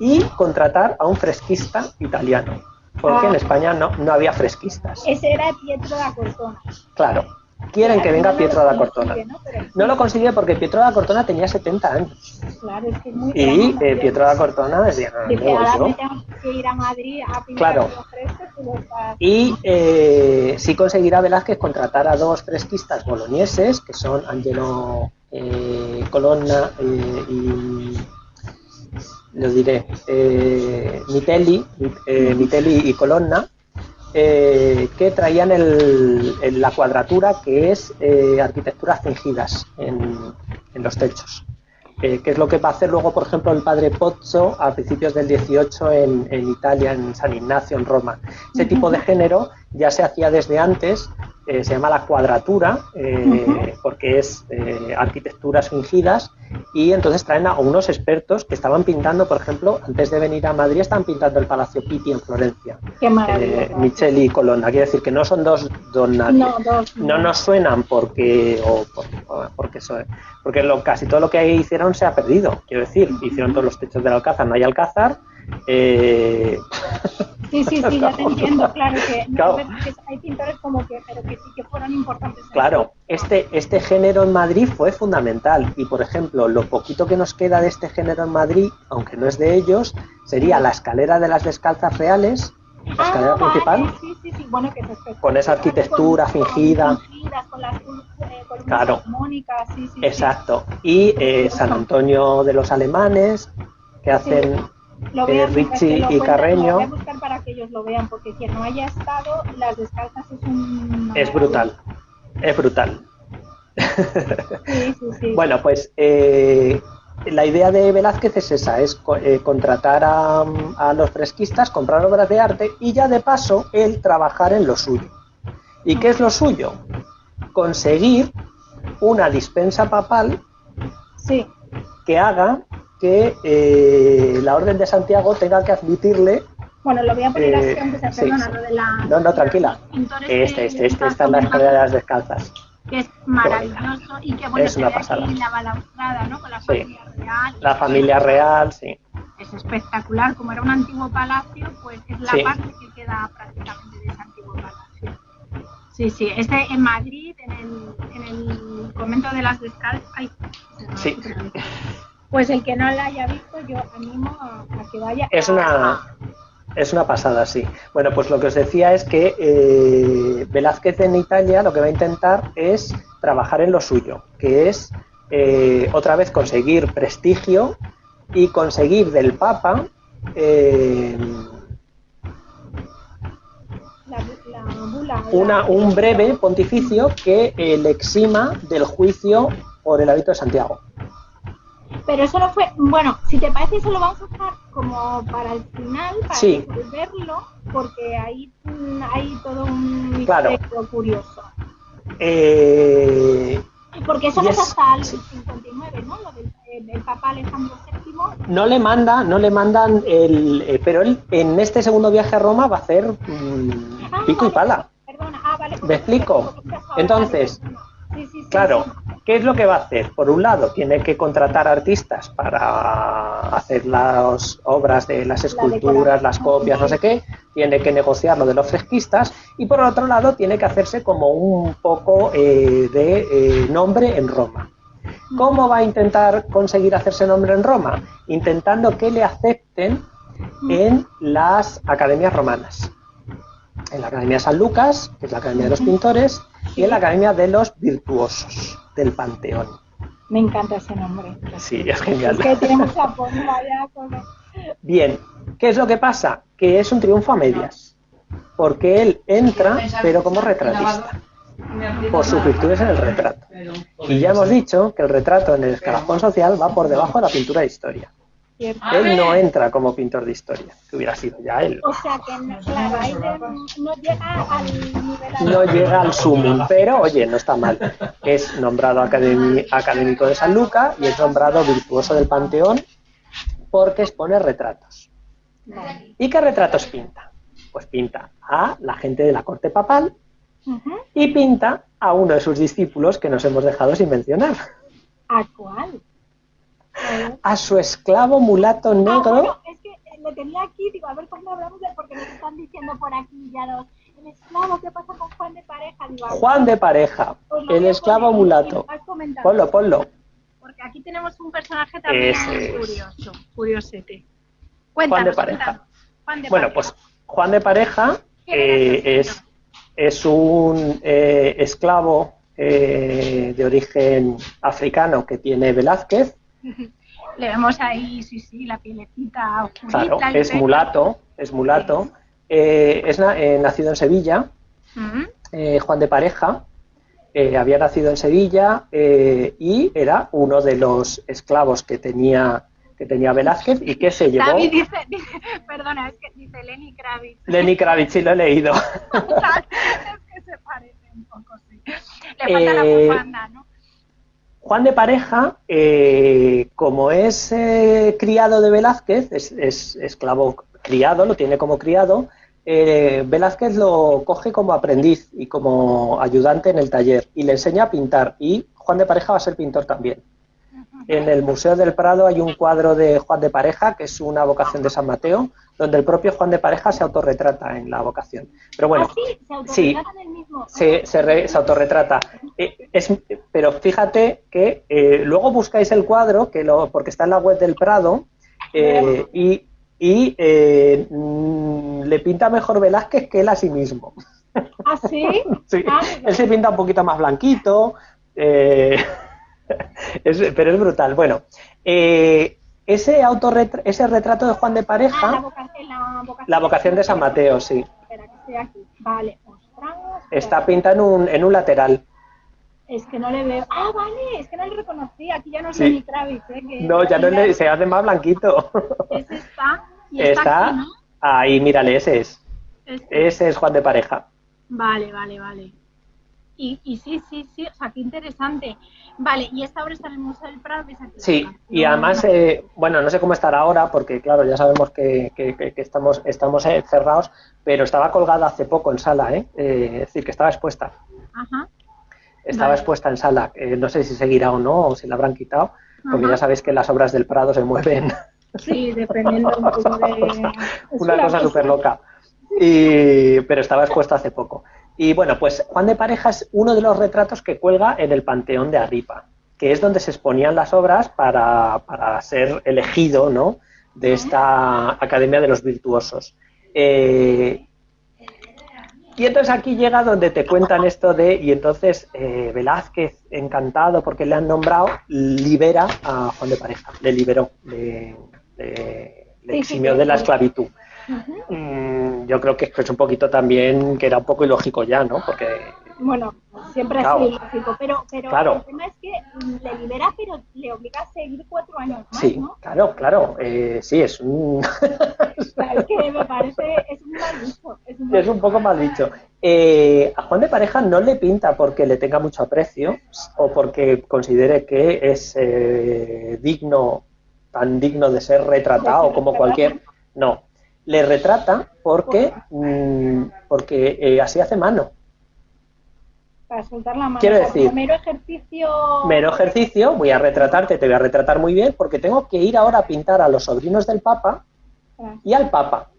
y contratar a un fresquista italiano, porque en España no había fresquistas. Ese era Pietro da Cortona. Claro. Quieren que venga Pietro da Cortona. No lo consigue porque Pietro da Cortona tenía 70 años. Claro, es que es muy y Pietro da Cortona decía, tenemos que ir a Madrid a pintar los frescos. Y sí conseguirá Velázquez contratar a dos fresquistas boloñeses, que son Angelo Colonna y... lo diré, Mitelli y Colonna, que traían la cuadratura, que es arquitecturas fingidas en los techos, que es lo que va a hacer luego, por ejemplo, el padre Pozzo a principios del 18 en Italia, en San Ignacio, en Roma. Ese tipo de género ya se hacía desde antes, se llama la cuadratura, porque es arquitecturas fingidas, y entonces traen a unos expertos que estaban pintando, por ejemplo, antes de venir a Madrid, estaban pintando el Palacio Pitti en Florencia. Qué maravilla. Micheli y Colonna, quiere decir que no son dos don nadie. No nos suenan porque casi todo lo que hicieron se ha perdido. Quiero decir, hicieron todos los techos del Alcázar, no hay Alcázar. Sí, ya te entiendo, claro que hay pintores como que, pero que sí que fueron importantes. Claro, este género en Madrid fue fundamental, y por ejemplo, lo poquito que nos queda de este género en Madrid, aunque no es de ellos, sería la escalera de las Descalzas Reales, la escalera principal, bueno, que es con esa arquitectura fingida, con las claro, armónicas, exacto, y San Antonio de los Alemanes, que hacen... Ricci y Carreño. Lo voy a buscar para que ellos lo vean, porque quien no haya estado, las Descalzas es brutal. Sí. Bueno, pues la idea de Velázquez es esa, es contratar a los fresquistas, comprar obras de arte y ya de paso él trabajar en lo suyo. ¿Y qué es lo suyo? Conseguir una dispensa papal que haga que la Orden de Santiago tenga que admitirle... Bueno, lo voy a poner así, aunque se perdona, lo de la... No, tranquila. Esta es la escalera de las Descalzas. Que es maravilloso y que bueno, es una pasada. Y la balaustrada, ¿no? Con la familia real. La familia real, sí. Es espectacular, como era un antiguo palacio, pues es la parte que queda prácticamente de ese antiguo palacio. Sí, en Madrid, en el convento de las Descalzas... Sí. Pues el que no la haya visto, yo animo a que vaya. Es una pasada, sí. Bueno, pues lo que os decía es que Velázquez en Italia lo que va a intentar es trabajar en lo suyo, que es otra vez conseguir prestigio y conseguir del Papa un breve pontificio que le exima del juicio por el hábito de Santiago. Pero eso no fue, bueno, si te parece eso lo vamos a dejar como para el final, para resolverlo, porque ahí hay todo un misterio curioso. Porque eso no es hasta el 59, ¿no? Lo del Papa Alejandro VII. No le mandan pero él en este segundo viaje a Roma va a hacer pico y pala. Perdona, vale. ¿Me explico? Entonces, claro. ¿Qué es lo que va a hacer? Por un lado, tiene que contratar artistas para hacer las obras de las esculturas, las copias, no sé qué, tiene que negociar lo de los fresquistas, y por otro lado tiene que hacerse como un poco de nombre en Roma. ¿Cómo va a intentar conseguir hacerse nombre en Roma? Intentando que le acepten en las academias romanas. En la Academia de San Lucas, que es la Academia de los Pintores, y en la Academia de los Virtuosos, del Panteón. Me encanta ese nombre. Sí, es genial. Es que tiene mucha forma ya. Bien, ¿qué es lo que pasa? Que es un triunfo a medias, porque él entra, pero como retratista, por sus virtudes en el retrato. Y ya hemos dicho que el retrato en el escalafón social va por debajo de la pintura de historia. Él no entra como pintor de historia, que hubiera sido ya él. O sea que, claro, no llega al nivel... No llega al sumum, pero oye, no está mal. Es nombrado académico de San Lucas y es nombrado virtuoso del Panteón porque expone retratos. ¿Y qué retratos pinta? Pues pinta a la gente de la corte papal y pinta a uno de sus discípulos que nos hemos dejado sin mencionar. ¿A cuál? A su esclavo mulato negro. Bueno, es que lo tenía aquí, digo, a ver cómo hablamos de, porque nos están diciendo por aquí ya los... El esclavo, ¿qué pasa con Juan de Pareja? Digo, Juan de Pareja, el esclavo mulato. Ponlo. Porque aquí tenemos un personaje también curioso, curiosete. Cuéntanos, Juan de Pareja. Bueno, pues Juan de Pareja es un esclavo de origen africano que tiene Velázquez. Le vemos ahí, sí, la pielecita oscurita. Claro, es mulato. Nacido en Sevilla, Juan de Pareja. Había nacido en Sevilla y era uno de los esclavos que tenía Velázquez y que se llevó... David dice, perdona, es que dice Lenny Kravitz. Lenny Kravitz, sí lo he leído. Es que se parece un poco, sí. Le falta la bufanda, ¿no? Juan de Pareja, como es criado de Velázquez, es esclavo criado, lo tiene como criado, Velázquez lo coge como aprendiz y como ayudante en el taller y le enseña a pintar, y Juan de Pareja va a ser pintor también. En el Museo del Prado hay un cuadro de Juan de Pareja, que es una vocación de San Mateo, donde el propio Juan de Pareja se autorretrata en la vocación. Pero bueno, sí, se autorretrata. Pero fíjate que luego buscáis el cuadro, porque está en la web del Prado, y le pinta mejor Velázquez que él a sí mismo. ¿Ah, sí? Sí, él se pinta un poquito más blanquito, pero es brutal. Bueno, ese retrato de Juan de Pareja, la vocación de San Mateo, sí. Espera, que estoy aquí. Vale, está pintado en un lateral. Es que no le veo. Ah, vale, es que no le reconocí. Aquí ya no es Lenny Kravitz. No, ya no se hace más blanquito. Ese está. Está aquí, ¿no? Ahí, mírale, ese es. Ese es Juan de Pareja. Vale. Y sí, o sea, qué interesante. Vale, y esta obra está en el Museo del Prado. Sí, y además, no sé cómo estará ahora, porque claro, ya sabemos que estamos cerrados, pero estaba colgada hace poco en sala, es decir, que estaba expuesta. Ajá. Estaba expuesta en sala, no sé si seguirá o no, o si la habrán quitado, porque ya sabéis que las obras del Prado se mueven. Sí, dependiendo un poco de... Una cosa súper loca. Pero estaba expuesta hace poco. Y bueno, pues Juan de Pareja es uno de los retratos que cuelga en el Panteón de Agripa, que es donde se exponían las obras para ser elegido, ¿no?, de esta Academia de los Virtuosos. Y entonces aquí llega donde te cuentan esto y entonces Velázquez, encantado porque le han nombrado, libera a Juan de Pareja, le liberó, le eximió de la esclavitud. Yo creo que es un poquito también, que era un poco ilógico ya, ¿no? Porque... Bueno, siempre ha sido ilógico, pero claro. El tema es que le libera, pero le obliga a seguir 4 años más, sí, ¿no? Claro, sí, es un... Es que me parece, es un mal dicho. Es un poco mal dicho. A Juan de Pareja no le pinta porque le tenga mucho aprecio o porque considere que es tan digno de ser retratado como cualquier... No, le retrata porque así hace mano. Para soltar la mano. Quiero decir, mero ejercicio, voy a retratarte, te voy a retratar muy bien, porque tengo que ir ahora a pintar a los sobrinos del Papa y al Papa.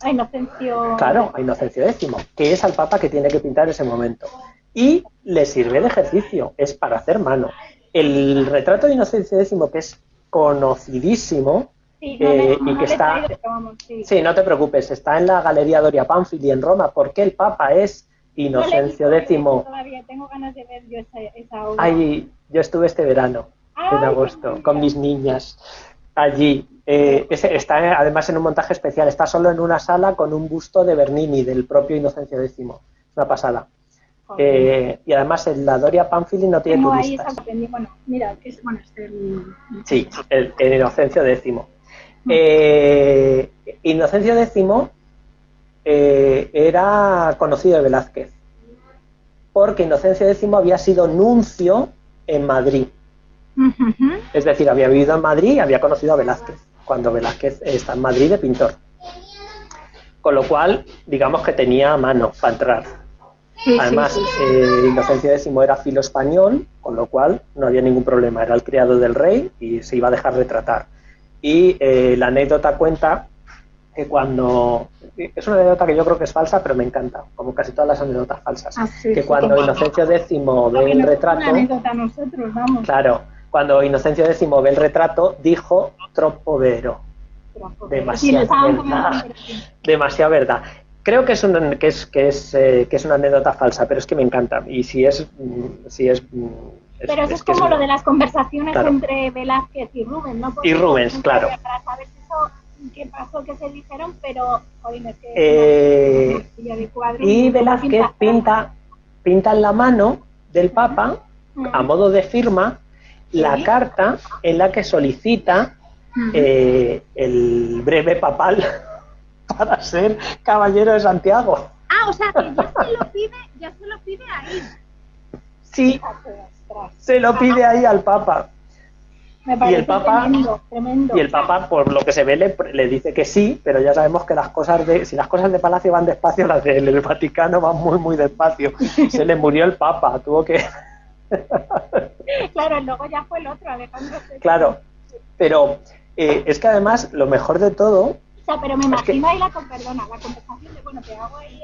A Inocencio. Claro, a Inocencio X, que es al Papa que tiene que pintar en ese momento. Y le sirve de ejercicio, es para hacer mano. El retrato de Inocencio X, que es conocidísimo, Sí, y que está... Sí, no te preocupes, está en la Galería Doria Pamphili en Roma, porque el Papa es Inocencio X. Todavía tengo ganas de ver yo esa obra. Ay, yo estuve este verano, en agosto, con mis niñas allí. Está además en un montaje especial, está solo en una sala con un busto de Bernini, del propio Inocencio X. Una pasada. Y además en la Doria Pamphili no tiene turistas. Bueno, mira, es Sí, el Inocencio X. Inocencio X era conocido de Velázquez, porque Inocencio X había sido nuncio en Madrid. Es decir, había vivido en Madrid y había conocido a Velázquez, cuando Velázquez está en Madrid de pintor. Con lo cual, digamos que tenía mano para entrar. Además, Inocencio X era filo español, con lo cual no había ningún problema, era el criado del rey y se iba a dejar retratar. Y la anécdota cuenta que cuando... Es una anécdota que yo creo que es falsa, pero me encanta, como casi todas las anécdotas falsas. Cuando Inocencio X ve el retrato... Es una anécdota a nosotros, vamos. Claro, cuando Inocencio X ve el retrato, dijo troppo vero. Demasiado verdad. Demasiado verdad. Creo que es una anécdota falsa, pero es que me encanta. Y si es pero eso es como lo de las conversaciones entre Velázquez y Rubens, ¿no? Y Rubens, claro. Para saber qué pasó, qué se dijeron, pero joder, es que y Velázquez pinta en la mano del Papa, a modo de firma, la carta en la que solicita el breve papal para ser caballero de Santiago. O sea, que ya se lo pide ahí. Sí, se lo pide ahí al Papa. Me parece tremendo. Y el Papa, por lo que se ve, le dice que sí, pero ya sabemos que si las cosas de Palacio van despacio, las del Vaticano van muy, muy despacio. Se le murió el Papa, tuvo que... Claro, luego ya fue el otro, Alejandro. Claro, pero es que además lo mejor de todo... O sea, pero me imagino ahí la conversación de, bueno, te hago ahí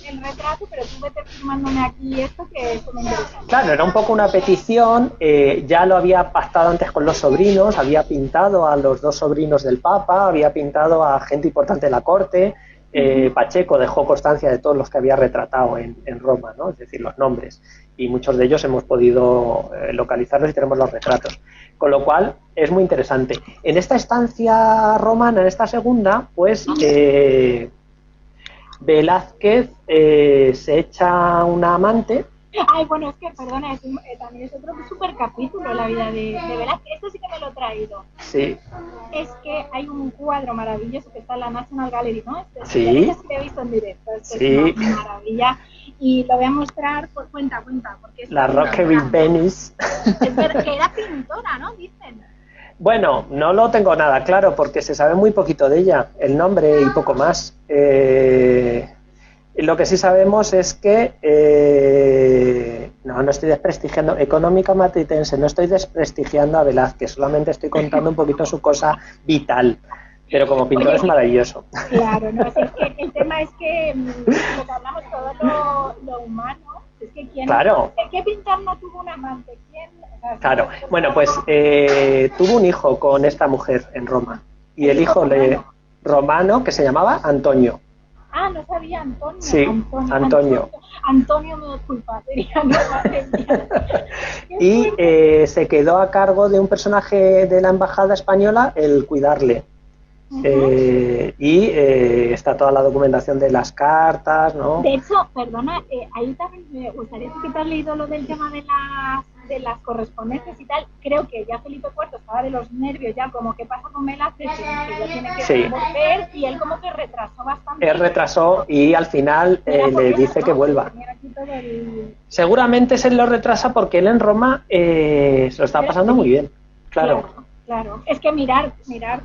el retrato, pero tú vete firmándome aquí esto, que eso me interesa. Claro, era un poco una petición, ya lo había pactado antes con los sobrinos, había pintado a los dos sobrinos del Papa, había pintado a gente importante de la corte, Pacheco dejó constancia de todos los que había retratado en Roma, ¿no? Es decir, los nombres, y muchos de ellos hemos podido localizarlos y tenemos los retratos. Con lo cual, es muy interesante. En esta estancia romana, en esta segunda, pues Velázquez se echa una amante. Ay, bueno, es que, perdona, también es otro súper capítulo la vida de Velázquez. Esto sí que me lo he traído. Sí. Es que hay un cuadro maravilloso que está en la National Gallery, ¿no? Sí. Es que he visto en directo. Sí. Es una maravilla. Y lo voy a mostrar por cuenta. Porque es la Rockery Venice. Es verdad que era pintora, ¿no? Dicen. Bueno, no lo tengo nada claro porque se sabe muy poquito de ella, el nombre y poco más. Lo que sí sabemos es que no estoy desprestigiando, económica matritense, no estoy desprestigiando a Velázquez, solamente estoy contando un poquito su cosa vital, pero como pintor es maravilloso. Claro, no, es que el tema es que lo que hablamos todo lo humano, es que ¿qué pintor no tuvo un amante? ¿Quién? O sea, claro, bueno, pues tuvo un hijo con esta mujer en Roma, y el hijo romano que se llamaba Antonio. No sabía, Antonio. Sí, Antonio. Antonio me disculpa, y se quedó a cargo de un personaje de la embajada española el cuidarle. Y está toda la documentación de las cartas, ¿no? De hecho, perdona, ahí también me gustaría que te has leído lo del tema de las correspondencias y tal. Creo que ya Felipe IV estaba de los nervios, ya como que pasa con Velázquez, que ya tiene que volver, y él como que retrasó bastante. Él retrasó y al final le dice que vuelva. Seguramente se lo retrasa porque él en Roma se lo está pasando muy bien, claro. Claro, es que mirar,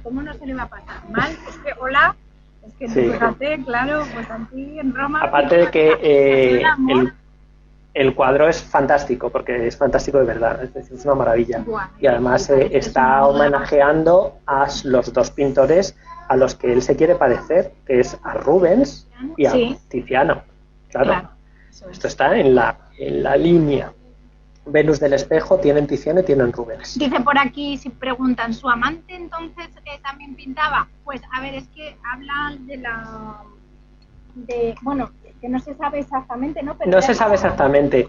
¿cómo no se le va a pasar mal? Es que, fíjate, claro, pues aquí en Roma... Aparte de que el cuadro es fantástico, porque es fantástico de verdad, es decir, es una maravilla. Y además está homenajeando a los dos pintores a los que él se quiere parecer, que es a Rubens y a Tiziano. Claro. Esto está en la línea. Venus del espejo, tienen Tiziano y tienen Rubens. Dice por aquí, si preguntan, ¿su amante entonces también pintaba? Pues a ver, es que hablan bueno, que no se sabe exactamente, ¿no? Pero no se sabe exactamente.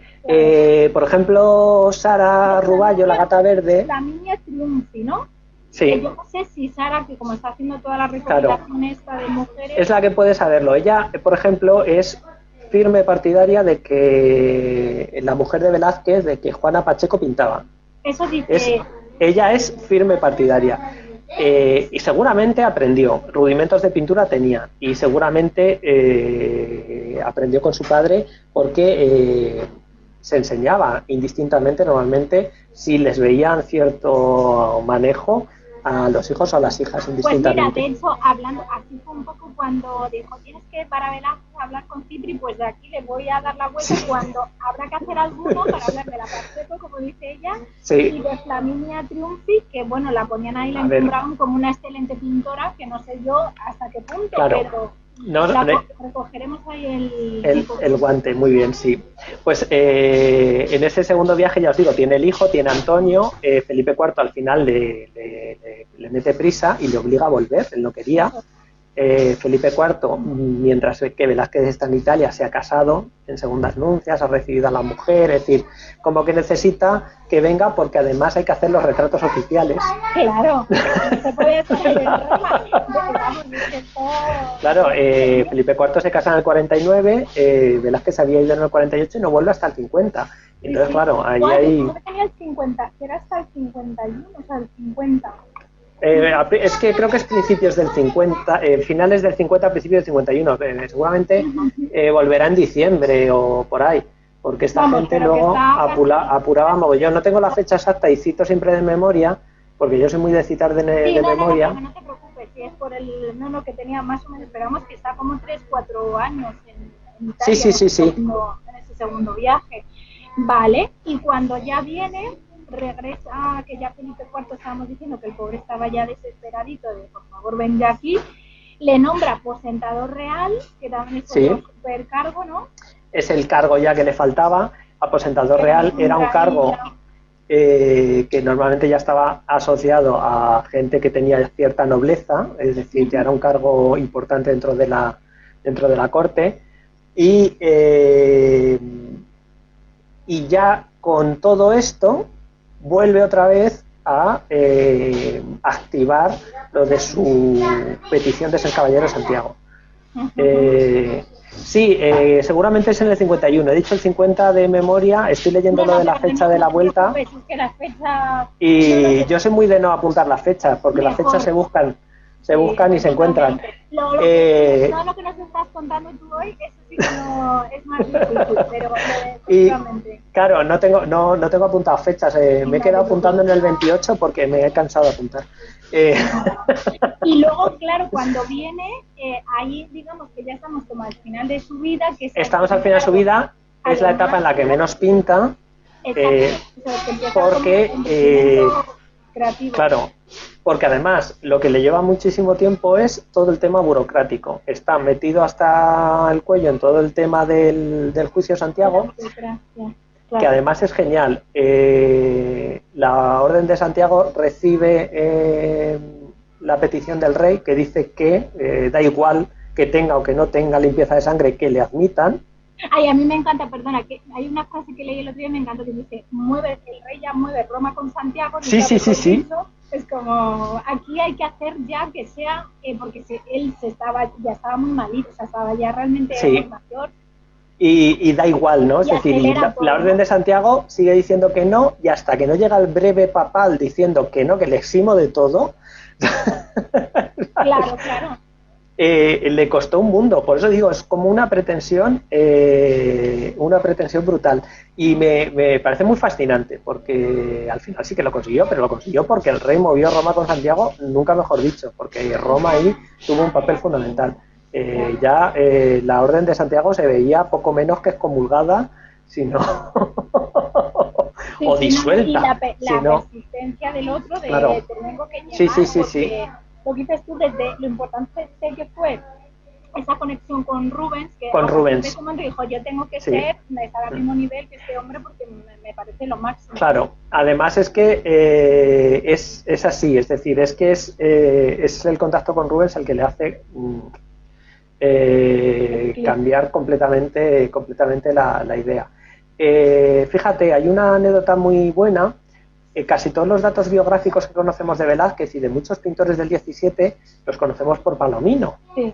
Por ejemplo, Sara Ruballo, la gata verde... Flaminia Triunfi, ¿no? Sí. Yo no sé si Sara, que como está haciendo toda la recopilación esta de mujeres... Es la que puede saberlo. Ella, por ejemplo, es firme partidaria de que la mujer de Velázquez, de que Juana Pacheco pintaba. Eso dice... Ella es firme partidaria. Y seguramente aprendió, rudimentos de pintura tenía, y seguramente aprendió con su padre porque se enseñaba indistintamente, normalmente, si les veían cierto manejo a los hijos o a las hijas, indistintamente. Pues mira, de hecho, hablando, así fue un poco cuando dijo, tienes que para Velázquez hablar con Cipri, pues de aquí le voy a dar la vuelta cuando habrá que hacer alguno para hablar de la Pacheco, como dice ella, y de Flaminia Triunfi, que bueno, la ponían ahí, la nombraban como una excelente pintora, que no sé yo hasta qué punto, pero... recogeremos ahí el guante, muy bien, sí. Pues en ese segundo viaje, ya os digo, tiene el hijo, tiene Antonio, Felipe IV al final le mete prisa y le obliga a volver, él no quería. Felipe IV, mientras que Velázquez está en Italia, se ha casado en segundas nupcias, ha recibido a la mujer, es decir, como que necesita que venga porque además hay que hacer los retratos oficiales. Claro, se puede hacer en Roma. Claro, Felipe IV se casa en el 49, Velázquez había ido en el 48 y no vuelve hasta el 50. Entonces, claro, ahí hay... No tenía el 50, que era hasta el 51, o sea, el 50. Es que creo que es principios del 50, finales del 50, principios del 51. Seguramente volverá en diciembre o por ahí, porque esta gente luego apuraba mogollón. No tengo la fecha exacta y cito siempre de memoria, porque yo soy muy de citar de memoria. No te preocupes, si es por el que tenía más o menos, esperamos que está como 3-4 años en Italia, sí. En ese segundo viaje. Vale, y cuando ya viene... regresa, que ya Felipe IV estábamos diciendo que el pobre estaba ya desesperadito de por favor ven ya aquí, le nombra aposentador real, que también es un super cargo, ¿no? Es el cargo ya que le faltaba, aposentador real, era un cargo que normalmente ya estaba asociado a gente que tenía cierta nobleza, es decir, ya era un cargo importante dentro de la corte, y ya con todo esto vuelve otra vez a activar lo de su petición de ser caballero de Santiago. Seguramente es en el 51. He dicho el 50 de memoria, estoy leyendo lo de la fecha de la vuelta. Y yo soy muy de no apuntar las fechas, porque las fechas se buscan y se encuentran. Lo que nos estás contando tú hoy, eso sí que no es más difícil, pero claro, no tengo apuntadas fechas, me he quedado apuntando en el 28 porque me he cansado de apuntar. Y luego, claro, cuando viene, ahí digamos que ya estamos como al final de su vida. Estamos al final de su vida, es la etapa en la que menos pinta, porque... claro, porque además lo que le lleva muchísimo tiempo es todo el tema burocrático. Está metido hasta el cuello en todo el tema del juicio Santiago, que además es genial. La Orden de Santiago recibe la petición del rey que dice que da igual que tenga o que no tenga limpieza de sangre, que le admitan. Ay, a mí me encanta, perdona, que hay una frase que leí el otro día y me encanta, que dice, el rey ya mueve Roma con Santiago. Sí. Es como, aquí hay que hacer ya que sea, porque él ya estaba muy malito, o sea, estaba ya realmente muy mayor. Y da igual, ¿no? Es decir, la Orden de Santiago sigue diciendo que no, y hasta que no llega el breve papal diciendo que no, que le eximo de todo. Claro. Le costó un mundo, por eso digo, es como una pretensión brutal, y me parece muy fascinante, porque al final sí que lo consiguió, pero lo consiguió porque el rey movió Roma con Santiago, nunca mejor dicho, porque Roma ahí tuvo un papel fundamental. La Orden de Santiago se veía poco menos que excomulgada, sino o disuelta. Y la persistencia del otro de te tengo que llevar, sí. Lo que dices tú, desde lo importante que fue esa conexión con Rubens, que con Rubens. En ese momento dijo, yo tengo que estar al mismo nivel que este hombre porque me parece lo máximo. Claro, además es que es así, es decir, es que es el contacto con Rubens el que le hace cambiar completamente la idea. Fíjate, hay una anécdota muy buena. Casi todos los datos biográficos que conocemos de Velázquez y de muchos pintores del 17 los conocemos por Palomino. Sí.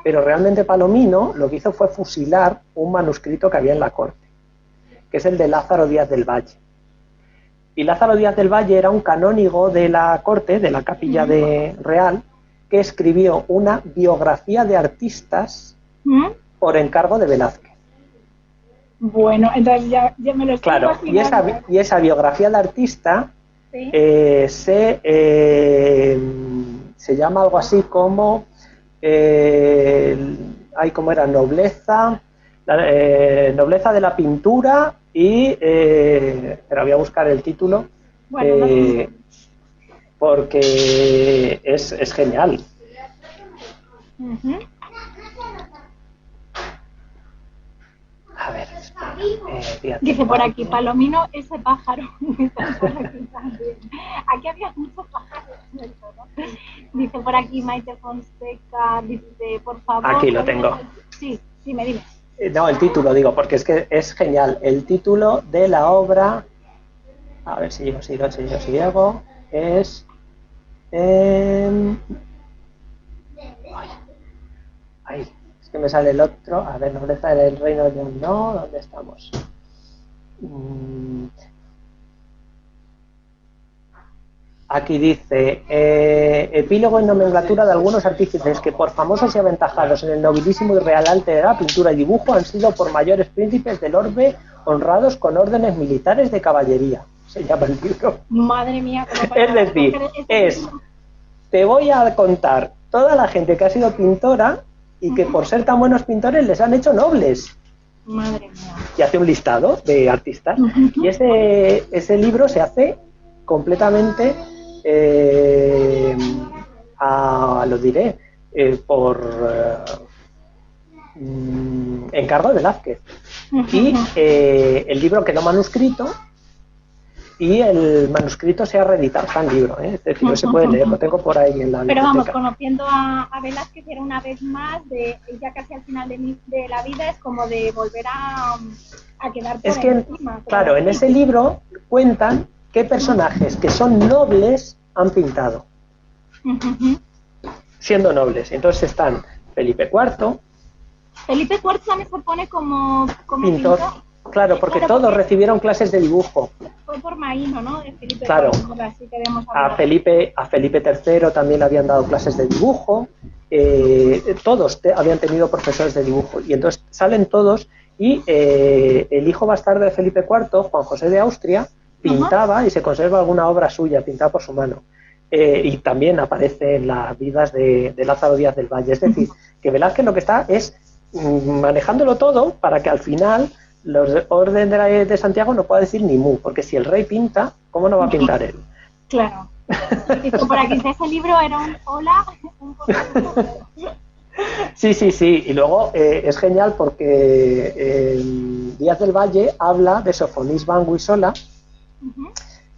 Pero realmente Palomino lo que hizo fue fusilar un manuscrito que había en la corte, que es el de Lázaro Díaz del Valle. Y Lázaro Díaz del Valle era un canónigo de la corte, de la capilla real, que escribió una biografía de artistas por encargo de Velázquez. Bueno, entonces ya me lo estoy imaginando. Y esa biografía de artista se llama algo así como ¿cómo era? Nobleza de la pintura y pero voy a buscar el título porque es genial. A ver, dice por aquí, Palomino, ese pájaro. Aquí había muchos pájaros. Dice por aquí Maite Fonseca, dice, por favor. Aquí lo tengo. Sí, dime. No, el título digo, porque es que es genial. El título de la obra, a ver si yo llego, es... Ay, es que me sale el otro. A ver, Nobleza del Reino de no, ¿dónde estamos? Aquí dice, epílogo y nomenclatura de algunos artífices que por famosos y aventajados en el nobilísimo y real arte de la pintura y dibujo han sido por mayores príncipes del orbe honrados con órdenes militares de caballería. Se llama el libro. Madre mía. Es decir, te voy a contar toda la gente que ha sido pintora y que por ser tan buenos pintores les han hecho nobles. Madre mía. Y hace un listado de artistas. Y ese libro se hace completamente, lo diré, por encargo de Velázquez. Y el libro quedó manuscrito y el manuscrito se ha reeditado, está en libro, es decir, no se puede leer, lo tengo por ahí en la biblioteca. Pero vamos, conociendo a Velázquez era una vez más, ya casi al final de la vida, es como de volver a quedar por encima. Claro, en ese libro cuentan qué personajes que son nobles han pintado, siendo nobles. Entonces están Felipe IV. Felipe IV también se pone como pintor. Claro, porque todos recibieron clases de dibujo. Fue por Maíno, ¿no? De Felipe claro. IV, así que a Felipe III también le habían dado clases de dibujo. Todos habían tenido profesores de dibujo. Y entonces salen todos y el hijo bastardo de Felipe IV, Juan José de Austria, pintaba y se conserva alguna obra suya pintada por su mano. Y también aparece en las vidas de Lázaro Díaz del Valle. Es decir, que Velázquez lo que está es manejándolo todo para que al final los orden de Santiago no pueda decir ni mu, porque si el rey pinta, ¿cómo no va a pintar él? Claro. Por aquí ese libro era un hola, Sí. Y luego es genial porque Díaz del Valle habla de Sofonisba Anguissola.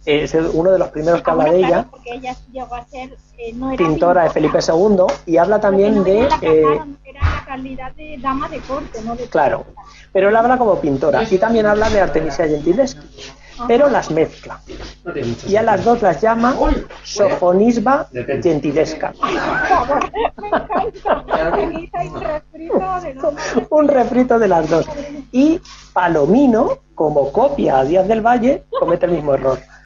Es uno de los primeros que habla de ella, porque ella llegó a ser pintora de Felipe II, y habla también de... era la calidad de dama de corte, ¿no? Claro, pero él habla como pintora, y también habla de Artemisia Gentileschi, pero las mezcla, y a las dos las llama Sofonisba Gentilesca. Un refrito de las dos. Y Palomino, como copia a Díaz del Valle, comete el mismo error.